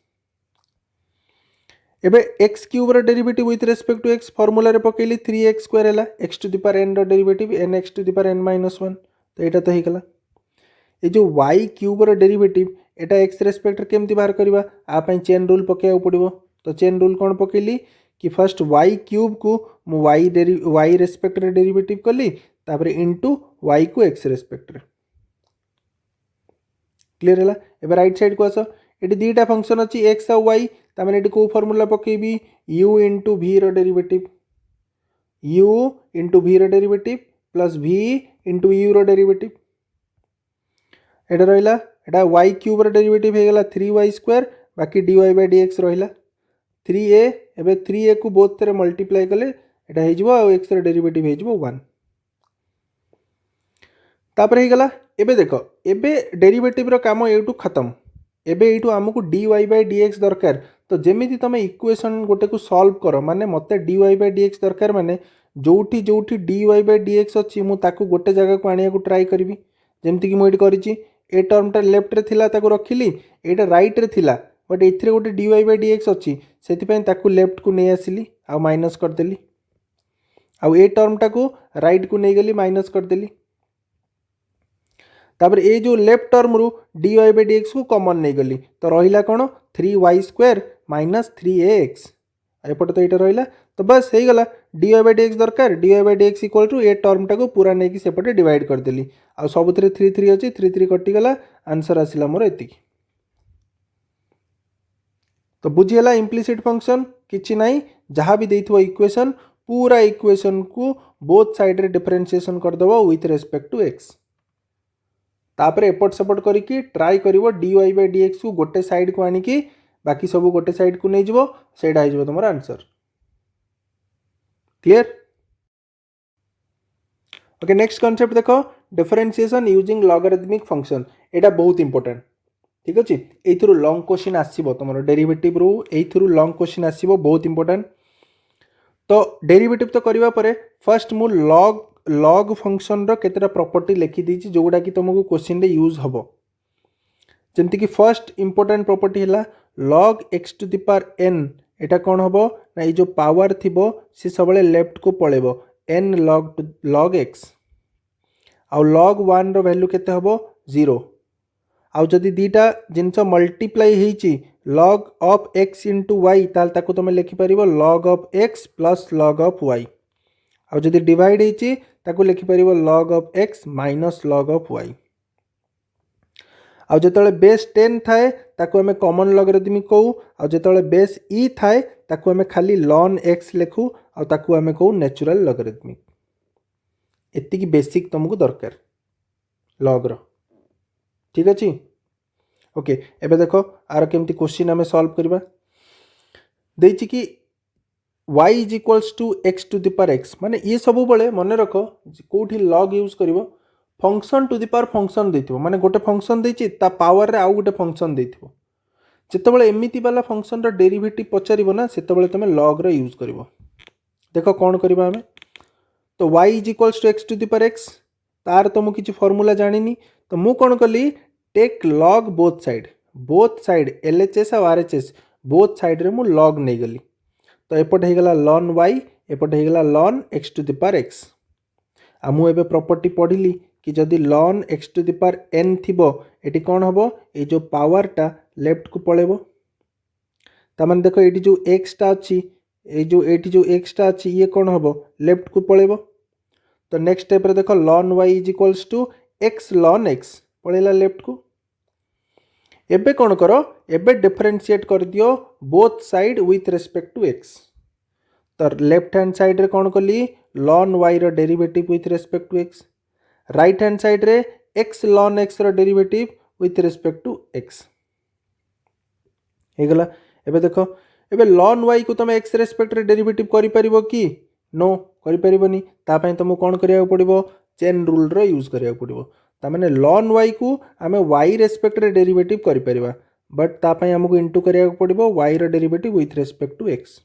एबे x क्यूब रो derivative with respect to x formula रे पकेली 3x स्क्वायर हैला x to the power n रो derivative nx to the power n - 1 तो एटा तो हेगला ए जो y क्यूब रो डेरिवेटिव एटा x रेस्पेक्ट रे केमती बाहर करबा आ पई चेन रूल पकेया पड़िबो तो चेन रूल कोन पकेली कि फर्स्ट y क्यूब को मु y रेस्पेक्ट रे डेरिवेटिव कली तापर इनटू y को x रेस्पेक्ट रे क्लियर हैला एबे राइट साइड को आसो एटी दीटा फंक्शन अछि x आ y तामें एटी को फार्मूला पकेबी u इनटू v रो डेरिवेटिव u इनटू v रो derivative plus v into u रो डेरिवेटिव एटा रहिला एटा वाई क्यूब्र डेरिवेटिव होगा 3y² बाकी dy/dx रहा 3a एबे 3a को बोथ रे मल्टीप्लाई कले एटा हे जिवो आ x रे डेरिवेटिव हे जिवो 1 तापर हे गला एबे देखो एबे डेरिवेटिव रो काम एटू खत्म एबे एटू हमकु dy/dx दरकार तो जेमिति तमे इक्वेशन गोटे को सॉल्व करो माने मते dy/dx दरकार माने जोठी जोठी dy/dx अछि मु ताकू गोटे जगह को आनिया को ट्राई करबी जेमिति कि मु एटी करिछि ए टर्मटा लेफ्ट रे थिला ताकू रखिली एटा राइट रे थिला बट एथिरे गोटे dy/dx अछि सेति पय ताकू लेफ्ट को नै आसिली आ माइनस कर देली आ ए टर्मटा को राइट को नै गेली माइनस कर देली तापर ए जो लेफ्ट टर्म रु dy/dx को कॉमन नै गली तो रहिला कोन 3y² माइनस 3ax एपटे तो एटा रहिला तो बस हे गला dy/dx दरकार dy/dx equal to a term टा को पूरा नै कि सेपटे डिवाइड कर देली आ सबुथरे 3 3 अछि 3 3 कटि गला आंसर आसिला मोर एति तो बुझियला इम्प्लिसिट फंक्शन किछि नाही जहाँ भी देइथो इक्वेशन पूरा इक्वेशन को बोथ साइड रे डिफरेंशिएशन कर दबो विथ रेस्पेक्ट टू x तापर एपट सेपट करिकी ट्राई करिवो dy/dx को गोटे साइड को आनी की बाकी सब गोटे साइड को नै जिवो सेडा हे जिवो तमर answer clear okay next concept देखो डिफरेंशिएशन यूजिंग लॉगरिथमिक फंक्शन एटा बहुत इंपोर्टेंट ठीक अछि एथुरु लॉन्ग क्वेश्चन आसीबो तमरो डेरिवेटिव रो एथुरु लॉन्ग क्वेश्चन आसीबो बहुत इंपोर्टेंट तो डेरिवेटिव तो करबा परे फर्स्ट मु लॉग फंक्शन रो केतेटा प्रॉपर्टी लिखि दिछि जोडा कि तुमको क्वेश्चन रे यूज हबो जेंति कि फर्स्ट इंपोर्टेंट प्रॉपर्टी हैला log x to the power n एटा कोन हबो ना ई जो पावर थिबो से सबले लेफ्ट को पळेबो n log x आ log 1 रो वैल्यू केते हबो 0 आ जदि दीटा जिंस मल्टीप्लाई हेची log of x into y ताल ताको तुम लिखि परिबो log of x plus log of y आ जदि डिवाइड हेची ताको लिखि परिबो log of x minus log of y आ जतले बेस 10 थाए ताको हमें कॉमन लॉगरिथमिक कहू आ जतले बेस e थाए ताको हमें खाली ln x लिखू आ ताको हमें कहू नेचुरल लॉगरिथमिक एति की बेसिक तुमको दरकार लॉग रो ठीक अछि ओके एबे देखो आर केमती क्वेश्चन हमें सॉल्व करबा देछि कि y is equals to x to the power x माने ये सब बळे मने रखो कोठी log यूज करिवो function to the power function देथिबो माने गोटे फंक्शन देछि ता पावर रे आउ गोटे फंक्शन देथिबो जेतेबेले एमिति वाला फंक्शन रो डेरिवेटिव पचारिबो ना सेतेबेले तमे log रो यूज करिवो देखो कोन करबा हमें तो y is equals to x to the power x तार तो मु किछि फार्मूला जानिनी तो मु कोन कली take log both side LHS और RHS बोथ साइड रे मु log नै गली तो एपट हे गला ln y एपट हे गला ln x to the power x आ मु एबे प्रॉपर्टी पढिली कि जदि ln x to the power n थिबो एटी कोन हबो ए जो पावर टा लेफ्ट को पळेबो ता माने देखो एटी जो x टा अछि एटी जो x टा अछि ये कोन हबो लेफ्ट को पळेबो तो नेक्स्ट स्टेप रे देखो ln y is equals to x ln x पळेला लेफ्ट को एबे कोन करो एबे डिफरेंशिएट कर दियो both side with respect to x तो लेफ्ट हैंड साइड रे कोन कली ln y रो derivative with respect to x right hand side रे x ln x रो derivative with respect to x हे गला एबे देखो एबे ln y को तुम x रेस्पेक्ट रे डेरिवेटिव करि परिबो कि नो करि परिबोनी ता पय तुम कोन करिया पड़िबो चेन रूल रो यूज करिया पड़िबो ता माने ln y को हमें y रेस्पेक्ट रे डेरिवेटिव करि परिबा बट ता पय हमकु इनटू करिया पड़िबो y रो derivative with respect to x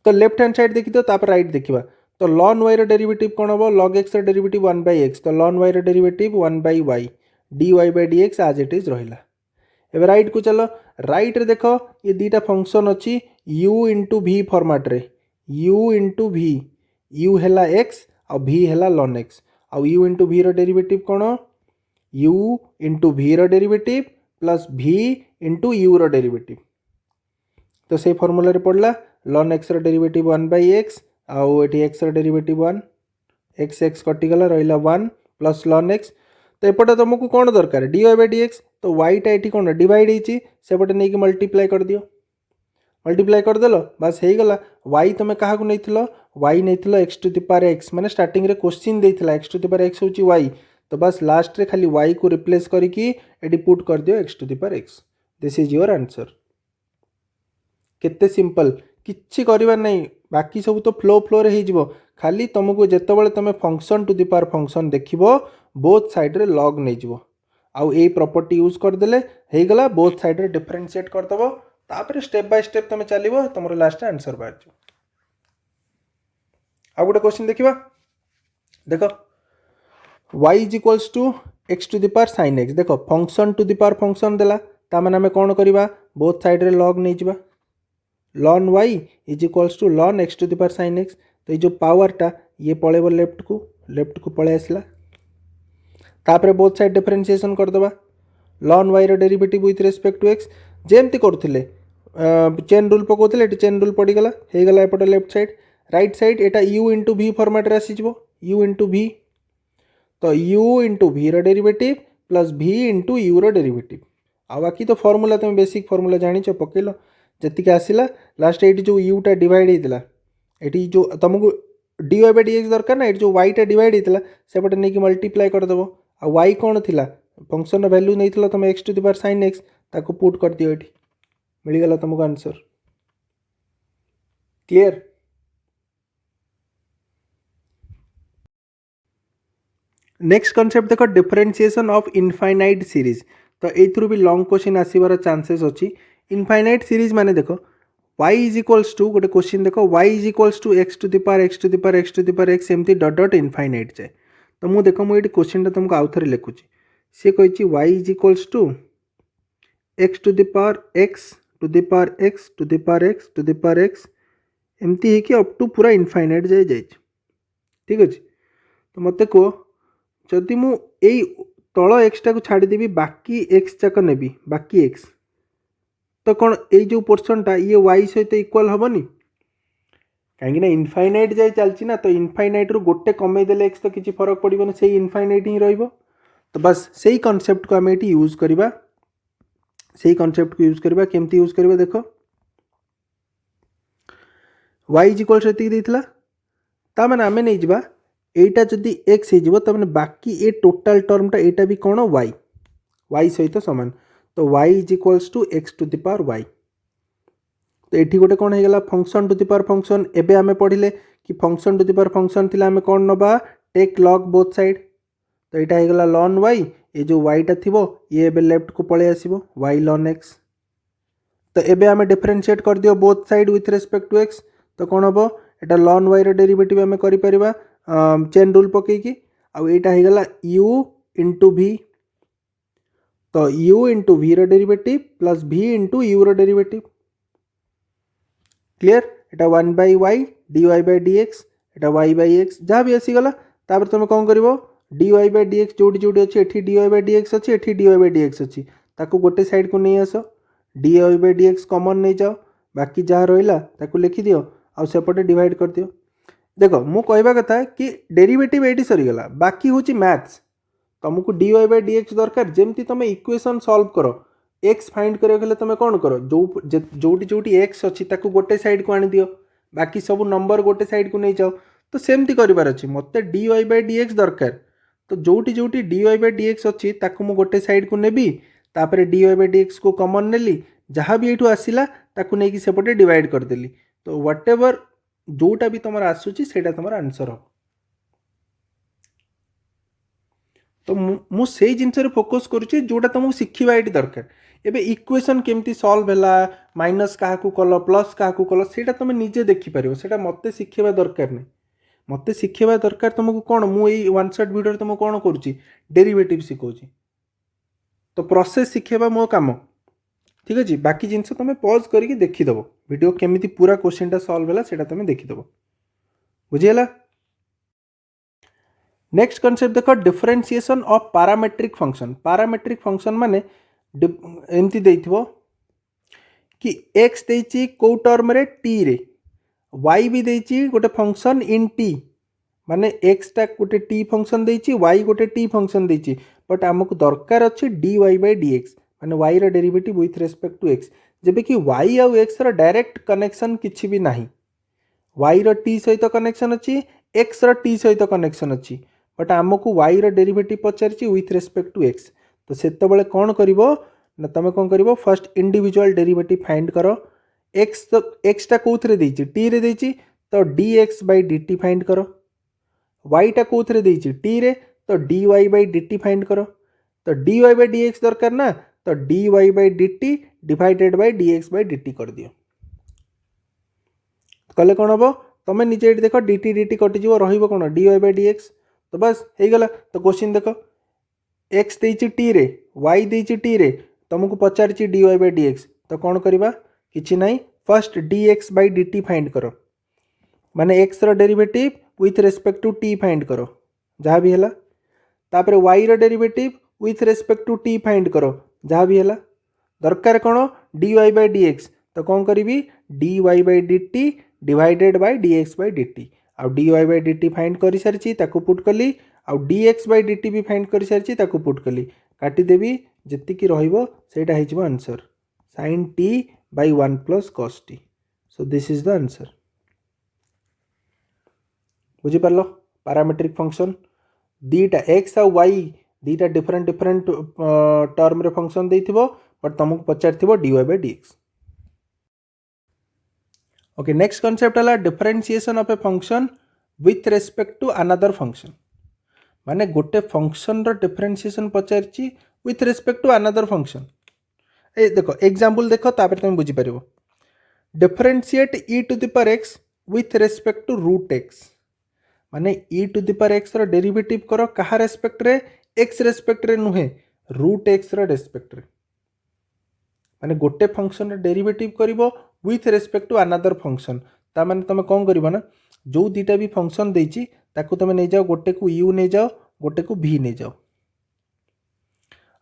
तो लेफ्ट हैंड साइड देखि तो तापर राइट देखिबा तो ln y रो डेरिवेटिव कोन हबो log x रो डेरिवेटिव 1/x तो ln y रो derivative 1/y dy/dx as it is रहिला एबे राइट को चलो राइट रे देखो ये दीटा फंक्शन अछि u into v फॉर्मेट रे u into v u हैला x और v हैला ln x और u into v रो डेरिवेटिव कोन u into v रो derivative plus v into u रो डेरिवेटिव तो से फार्मूला रे पड़ला ln x रो डेरिवेटिव 1/x आउ एटी x रो डेरिवेटिव 1 x कटि गला रहिला 1 प्लस ln x तो एपटे तुमको कोन दरकार dy/dx तो y टा एटी कोन डिवाइड हेची सेपटे नै कि मल्टीप्लाई कर दियो मल्टीप्लाई कर देलो बस हे गला y तमे कहा को नैथिलो y नैथिलो x to the power x माने स्टार्टिंग रे क्वेश्चन देथिला x to the power x होची y तो बस लास्ट रे खाली y को रिप्लेस करके एटी पुट कर दियो x to the power x। This is your answer. केते सिंपल, किछि करिवार नहीं, बाकी सब तो फ्लो फ्लो रे ही जीवो। खाली तुमको जेतेबेले तुम function to the power function देखिबो बोथ साइड रे लॉग नहीं जीवो आउ ए प्रॉपर्टी यूज कर देले हे गला, बोथ साइड रे डिफरेंशिएट कर दबो, तापर स्टेप बाय स्टेप तुम चलिबो, तुमरो लास्ट आंसर बाहर जो। आ गोटे क्वेश्चन देखिबा, देखो y is equals to x to the power sin x। देखो function to the power function देला, ता माने हमें कोन करिबा, बोथ साइड रे लॉग नहीं जीवा। ln y is equals to ln x to the power sin x। तो ये जो पावर टा ये पळेबो लेफ्ट को पळे आसला, तापर बोथ साइड डिफरेंशिएशन कर दबा। ln y रो derivative with respect to x जेमती करथिले चेन रूल पकोथिले, एटी चेन रूल पड़ी गला, हे गला एपटे लेफ्ट साइड। राइट साइड एटा u इंटू v फॉर्मेट रे आसी जिवो, u इंटू v। तो u इंटू v रो derivative plus v into u रो डेरिवेटिव। आ बाकी तो फॉर्मूला तुम बेसिक फॉर्मूला जानिछ, पकेलो जतिके आसिला। लास्ट एटी जो u टा डिवाइड हेतिला, एटी जो तुमको dy बाय dx दरकार ना, एटी जो y टा डिवाइड हेतिला सेपटे नेकी मल्टीप्लाई कर दबो। आ y कोन थिला, फंक्शन वैल्यू नहीं थिला तुम x to the power sin x, ताको पुट कर दियो, एटी मिल गला तुमको आंसर। क्लियर? नेक्स्ट कॉन्सेप्ट देखो, डिफरेंशिएशन ऑफ इनफाइनाइट सीरीज। तो एथुरु भी लॉन्ग क्वेश्चन आसीबार चांसेस अछि। इनफाइनाइट सीरीज माने देखो y इज इक्वल्स टू, गोटे क्वेश्चन देखो y is equals to x to the power x to the power x to the power x एमती डॉट डॉट इनफाइनाइट जाए। तो मु देखो मु एटी क्वेश्चन तुमको आउ थरे लिखुची, से कहिछि y is equals to x to the power x to the power x to the power x to the power x एमती है कि अप टू पूरा इनफाइनाइट जाए जाए। ठीक अछि, तो मते को जदि मु एई तଳ x टा को छाड़ी देबी, बाकी x जाक नेबी, बाकी x, तो कौन ये जो पोर्शन टा ये y सहित इक्वल हेनी, कहीं इनफाइनाइट जाए चलची ना। तो इनफाइनाइट रु गोटे कमे देले x तो किसी फरक पड़ो, से इनफाइनाइट ही रहिबो। तो बस सही कॉन्सेप्ट को आम ये यूज करवा, सही कॉन्सेप्ट को यूज करवा। केमती यूज करवा देखो, y इज इक्वल से देइतला, ता माने आमे नै जिबा एटा जदि x हो तो माने बाकी ए टोटल टर्म टा एटा भी कौन y सहित समान। तो y is equals to x to the power y। तो एठी गोटे कौन होगा function to the power function. एबे आमे पढ़िले कि function to the power function थिला आमे कौन नबा, टेक लॉग बोथ साइड। तो एटा होगा ln y, ये जो y टा थिबो ये एबे लेफ्ट को पळे आसीबो y ln x। तो एबे आमे डिफरेंशिएट कर दियो both side with respect to x। तो कौन हबो, एटा ln y रो डेरिवेटिव आमे करि परिबा चेन रूल पकेकी। आ एटा होगा u इंटू v। तो u इंटू v रो derivative plus v into u रो डेरिवेटिव। क्लियर? एटा 1 by y dy by dx, एटा y बाय x जहाँ भी आसीगला। तापर तुम कौन करिवो, dy बाय dx जोड़ी जोड़ी अच्छी, एठी dy बाय dx अच्छी, एठी dy बाय dx अच्छी, ताकू गोटे साइड को नहीं आस, dy बाय dx कॉमन नहीं जाओ, बाकी जहाँ रहिला ताकू लिखि दियो आ सेपटे डिवाइड कर दियो। देखो मु कहबा कथा कि डेरिवेटिव एटी सरीगला, बाकी होची मैथ्स। तुमको dy बाय dx दरकार, जेमती तुम इक्वेशन सॉल्व करो, x फाइंड करियो तुम कौन करो, जोटी जोटी x अच्छी ताकू गोटे साइड को आनी दियो, बाकी सब नंबर गोटे साइड को नहीं जाओ। तो सेमती करिवार अछि, मते dy बाय dx दरकार। तो जोटी जोटी dy बाय dx अच्छी ताकू मु गोटे साइड को नेबी, तापर dy बाय dx को कॉमन नेली, जहाँ भी एठू आसिला ताकू नेकी सेपटे डिवाइड कर देली। तो व्हाटएवर जोटा भी तुम आसूची सेटा तुम आंसर हो। तो मु से जिनस फोकस करुच्ची जोटा तुमको शिखा ये दरकार। एबे इक्वेशन केमती सॉल्व हैला, माइनस क्या कल प्लस क्या कल, सेटा तुम निजे देखिपर, सेटा मते शिखेबा दरकार नहीं। मते शिखेबा दरकार तुमको कौन, मुझे वन शॉट वीडियो तुमको कौन करुच्ची, डेरिवेटिव शिखौची। तो प्रोसेस शिखेबा मो काम, ठीक अच्छे। बाकी जिनस तुम पॉज करके देखीदेव वीडियो केमिति पूरा क्वेश्चन टा सॉल्व हैला, सेटा तुम देखीदेव, बुझीगला। नेक्स्ट कॉन्सेप्ट देखो, differentiation of parametric function. Parametric function माने एमती देइथिबो कि x देइची को टर्म रे t रे, y भी देइची गोटे फंक्शन इन t, माने x टा गोटे t फंक्शन देइची, y गोटे t फंक्शन देइची, बट हमको दरकार अछि dy बाय dx, माने y रो derivative with respect to x। जेबे कि y और x रो डायरेक्ट कनेक्शन किछि भी नाही, y रो t सहित कनेक्शन अछि, x रो t सहित कनेक्शन अछि, बट आमको वाई रो डेरिवेटिव पचारिछि विथ रेस्पेक्ट टू एक्स तो सेतबेले कौन करिवो ना तुम कौन करिवो फर्स्ट इंडिविजुअल डेरिवेटिव फाइंड करो एक्स तो एक्सटा कौन देछि टी रे देछि तो D x by D T find करो वाईटा कौन देछि टी रे तो D Y by D T find करो तो D Y by d x दरकार ना तो D Y by D t divided by d x by D t कर दियो कले कौन हम तुम निजे ये देख डी टी कटिज रही D Y by d x तो बस हो गला तो क्वेश्चन देख एक्स देछि टी रे वाई देछि टी रे तुमको पचारिछि d Y by d x तो कौन करवा किछि नहीं first d x by D T find करो माने एक्स रो derivative with respect to t find करो जहाँ भी है तापर वाई रो derivative with respect to t find करो जहाँ भी है दरकार कौन d Y by d x तो कौन करी d Y by D t divided by d x by D T आउ D Y by D T find कर सारी पुट कली आउ D x by D T भी फाइंड कर सारी पुट कली काटिदेवी जी रहीटा हो answer sin t by 1 plus cos t so this is the answer बुझी पारलो पैरामीट्रिक फंक्शन दीटा x आ y दीटा डिफरेंट टर्म रे फंक्शन देइथिबो बट तुमको पचारथिबो dy by dx okay next concept हला differentiation of a function with respect to another function माने गोटे फंक्शन रो डिफरेंशिएशन पचारची with respect to another function ए देखो एग्जांपल देखो तापर तुम बुझी पारिबो differentiate e to the power x with respect to root x माने e to the power x रो डेरिवेटिव करो कहा रेस्पेक्ट रे x रेस्पेक्ट रे नुहे रूट x रो रेस्पेक्ट रे माने गोटे फंक्शन रो डेरिवेटिव करिवो with respect to another function ता माने तुम कौन करिवो ना जो दीटा भी फंक्शन देछि ताकू तुम नै जाओ गोटे को u नै जाओ गोटे को v नै जाओ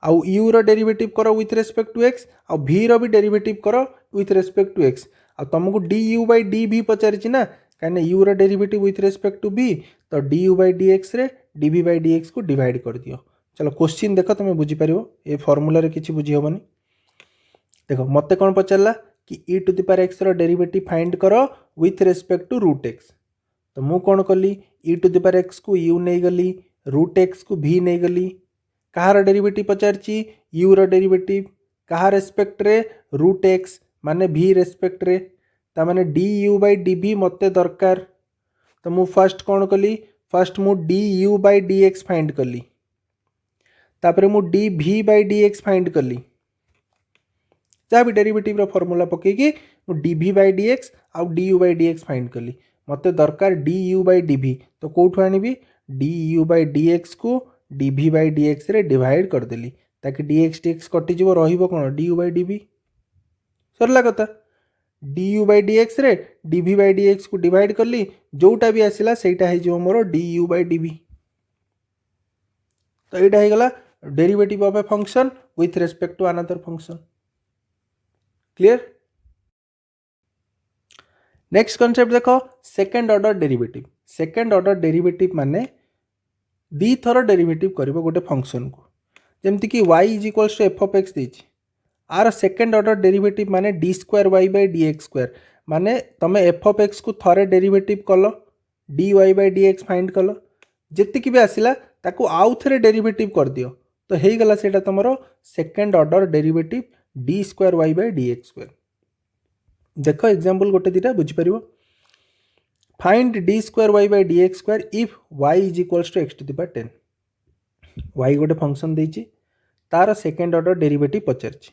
आउ u रो डेरिवेटिव करो विथ रेस्पेक्ट टू x आउ v रो भी डेरिवेटिव करो विथ रेस्पेक्ट टू x आ तुमको du बाय dv पचारिछि ना काने u रो derivative with respect to v तो du बाय dx रे dv बाय dx को डिवाइड कर दियो चलो क्वेश्चन देखो तुम बुझी पारिबो ए फार्मूला रे किछि बुझी होबनी देखो मते कोन पचारला कि e to the power x रो डेरिवेटिव फाइंड करो with respect to root x तो मु कोन कली e to the power x को u नै गली रूट x को v नै गली कहार डेरिवेटिव पचारची u रो डेरिवेटिव कहा रेस्पेक्ट रे रूट x माने v रेस्पेक्ट रे ता माने du बाय dv मते दरकार तो मु फर्स्ट कोन कली फर्स्ट मु du बाय dx फाइंड कली तापर मु dv बाय dx फाइंड कली जहाँ भी डेरिवेटिव रो फार्मूला पकेकी मु dv बाय dx आउ du बाय dx फाइंड कली मते दरकार du बाय dv तो कोठु आनिबी du बाय dx को dv बाय dx रे डिवाइड कर देली ताकि dx dx कटि जीवो रहिबो कोन du बाय dv सरला कथा du बाय dx रे dv बाय dx को डिवाइड करली जोटा भी आसिला सेटा हे जो मोर du बाय dv तो एटा हे गला derivative of a function with respect to another function clear next concept देखो सेकंड ऑर्डर डेरिवेटिव माने दी थर डेरिवेटिव करिवो गोटे फंक्शन को जेमति कि y is equals to f of x देछि आर सेकंड ऑर्डर डेरिवेटिव माने d square y by dx square माने तमे f ऑफ x को थरे डेरिवेटिव कलो dy बाय dx फाइंड कलो जेति कि भी आसिला ताको आउ थरे डेरिवेटिव कर दियो तो हेई गला सेटा तमरो second order derivative d square y by dx square देखो एग्जांपल गोटे दिटा बुझी परिबो find d square y by dx square if y is equals to x to the power 10 y गोटे फंक्शन देछि तार सेकंड ऑर्डर डेरिवेटिव पचरछि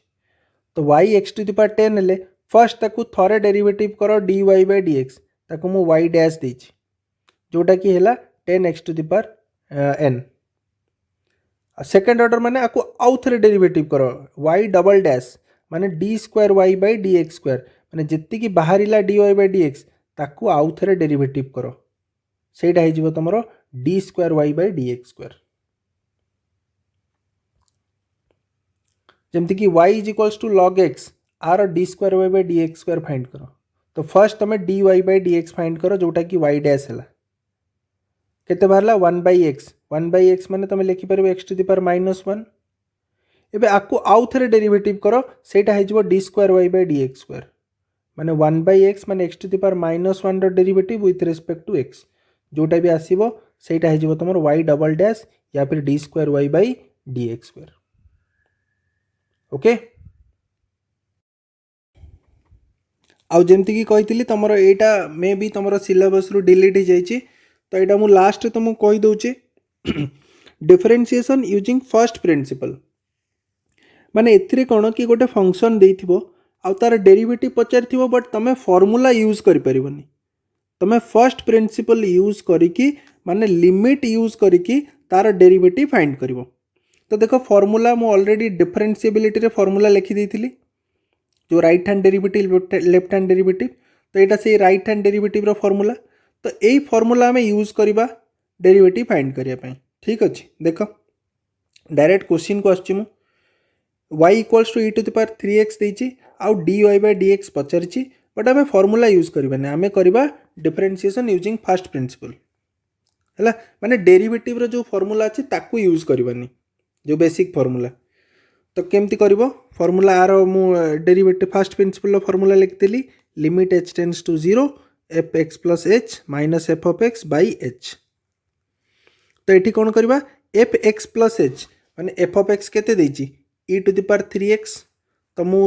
तो y x to the power 10 ले फर्स्ट ताकू थरे डेरिवेटिव करो dy बाय dx ताकू मु y डैश देछि जोटा कि हैला 10x to the power n second order माने आकू आउ थरे डेरिवेटिव करो y डबल डैश माने d square y by dx square माने जेति कि बाहरिला dy बाय dx ताकू आउ थरे डेरिवेटिव करो सेटा हे जिवो तमरो d square y by dx square जेमति कि y is equals to log x आर d square y by dx square find करो तो फर्स्ट तमे dy बाय dx फाइंड करो जोटा कि y डैश हैला केते बाहरला 1/x माने तमे लिखि परबे x टू द पावर -1 एबे आकू आउ थरे डेरिवेटिव करो सेटा हे जिवो d square y by dx square माने 1/x माने x टू द पावर -1 रो derivative with respect to x जोटा भी आसीबो सेटा हो तुम वाई डबल डैश या फिर d square y by d x square. Okay आउ जमती कि कही तुम यहाँ मे भी तुम सिलेबस रु डिलीट हो जाइए तो यहाँ मुझे लास्ट तुमको कही दूचे डिफरेंशिएशन यूजिंग फर्स्ट प्रिंसिपल माने एथिरे कौन कि गोटे फंक्शन देइथिबो आउ तार डेरिवेटिव पचार बट तुम फॉर्मूला यूज कर परिबनी तुम फर्स्ट प्रिंसिपल यूज करिकी माने लिमिट यूज करिकी तार डेरिवेटिव फाइंड करिवो। तो देखो फॉर्मूला मु ऑलरेडी डिफरेंशिएबिलिटी रे फॉर्मूला लिखि देइथिली जो right hand derivative left hand derivative तो यहाँ से राइट हैंड डेरिवेटिव रो फॉर्मूला तो यही फॉर्मूला आम यूज करवा डेरिवेटिव फाइंड करने ठीक अच्छे देख डायरेक्ट क्वेश्चन को आसुची y equals to e to the power 3x देछि आउ dy बाय dx पचारिछि बट आम फॉर्मूला यूज करबानी आम करवा डिफरेंशिएशन यूजिंग फर्स्ट प्रिंसिपल है माने डेरिवेटिव रो जो फॉर्मूला अच्छी ताकू यूज करबानी जो बेसिक फॉर्मूला तो केमती करिवो फॉर्मूला आर मु डेरिवेटिव फर्स्ट प्रिंसिपल फॉर्मूला लिखिदेली limit h tends to 0 F X plus H minus F of X by H तो ये कौन करवा एफ एक्स प्लस एच माने एफ ऑफ एक्स केते देछि e to the power 3x तो मु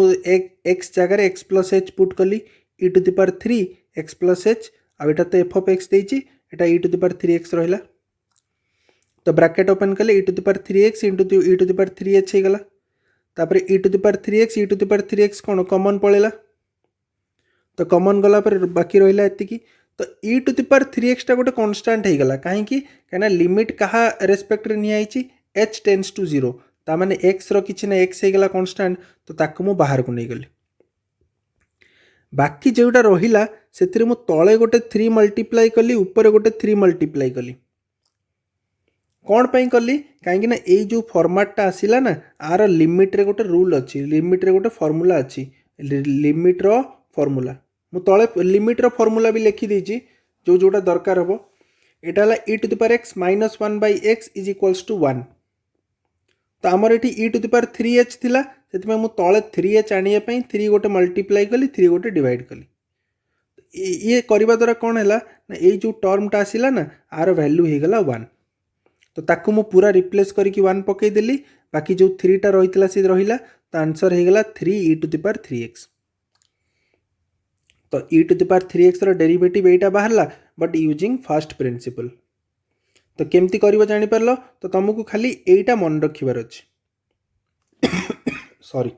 एक्स जगह एक्स प्लस एच पुट कली e to the power 3 x plus H आ एटा तो एफ ऑफ एक्स देछि एटा e to the power 3x रहिला तो ब्रैकेट ओपन कले e to the power 3x into e to the power 3h हे गला तापर e to the power 3x e to the power 3x कौन common पड़ेला तो कॉमन गला पर बाकी रहिला एतिकी तो e to the power 3x टा गोटे कांस्टेंट हे गला काहे कि कहना लिमिट कहा रेस्पेक्ट रे नि आइछि h टेंड्स टू 0 ता माने x रो किछि ना x हे गला कांस्टेंट तो ताकू मु बाहर को नै गली बाकी जेउटा रहिला सेथिरे मु तळे गोटे 3 मल्टीप्लाई कली ऊपर गोटे 3 मल्टीप्लाई कली कौन पाई कली कहीं ना ये जो फॉर्मेटा आसला ना आर लिमिट रे गोटे रूल अच्छी लिमिट रे गोटे फॉर्मूला अच्छी लिमिट रो फॉर्मूला मु तळे लिमिट रो फॉर्मूला भी लिखि देछि जो जोटा दरकार हबो एटा हला e to the power x minus 1 by x is equals to 1 तो आमर एठी e to the power 3h थिला सेति मु तळे 3h आनिया पई 3 गोटे मल्टीप्लाई कली 3 गोटे डिवाइड कली ये करबा द्वारा कौन हैला ना ये जो टर्मटा आसला ना आर वैल्यू हे गला 1 तो ताकू मु पूरा रिप्लेस करके 1 पकई देली बाकी जो 3 टा रहितला से रहिला तो आंसर हे गला 3 e to the power 3x तो e to the power 3x रो डेरिवेटिव एटा बाहरला बट यूजिंग फर्स्ट प्रिंसिपल तो केमती करिवो जानि परलो तो तुमको खाली एटा मन रखिबार अछि सॉरी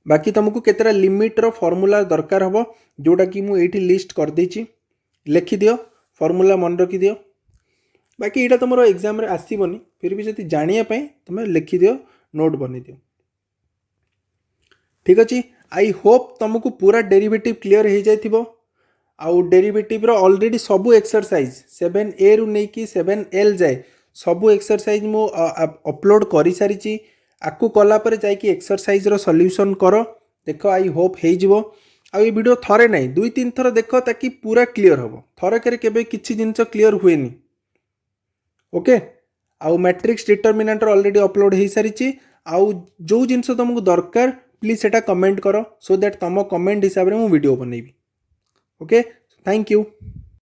बाकी तुमको केतरा लिमिट रो फार्मूला दरकार हबो जोटा कि मु एठी लिस्ट कर देछि लिखि दियो फार्मूला मन रखि दियो बाकी यहाँ तुम एग्जाम रे आसबनी फिर भी जब जानापी तुम लिखि दियो नोट बनी दियो ठीक अच्छे आई होप तुमको पूरा डेरिवेटिव क्लीयर हो जाइथिबो आउ डेरिवेटिव रो ऑलरेडी सबू एक्सरसाइज 7a रु नहीं कि 7l जाए सबू एक्सरसाइज मु अपलोड कर सारी आकु कला पर जाइए एक्सरसाइज रो सॉल्यूशन करो देख आई होप हो जिवो आ ये वीडियो थरे नहीं 2-3 थर देख ताकि पूरा क्लीयर हम थरक केबे किछि जिनस क्लीयर हुए नहीं ओके आउ मैट्रिक्स डिटर्मिनेंट ऑलरेडी अपलोड हो सारी आउ जो जिनस तुमको दरकार प्लीज सेटा कमेंट करो सो दैट तुम कमेंट हिसाब से मु वीडियो बनैबी ओके थैंक यू।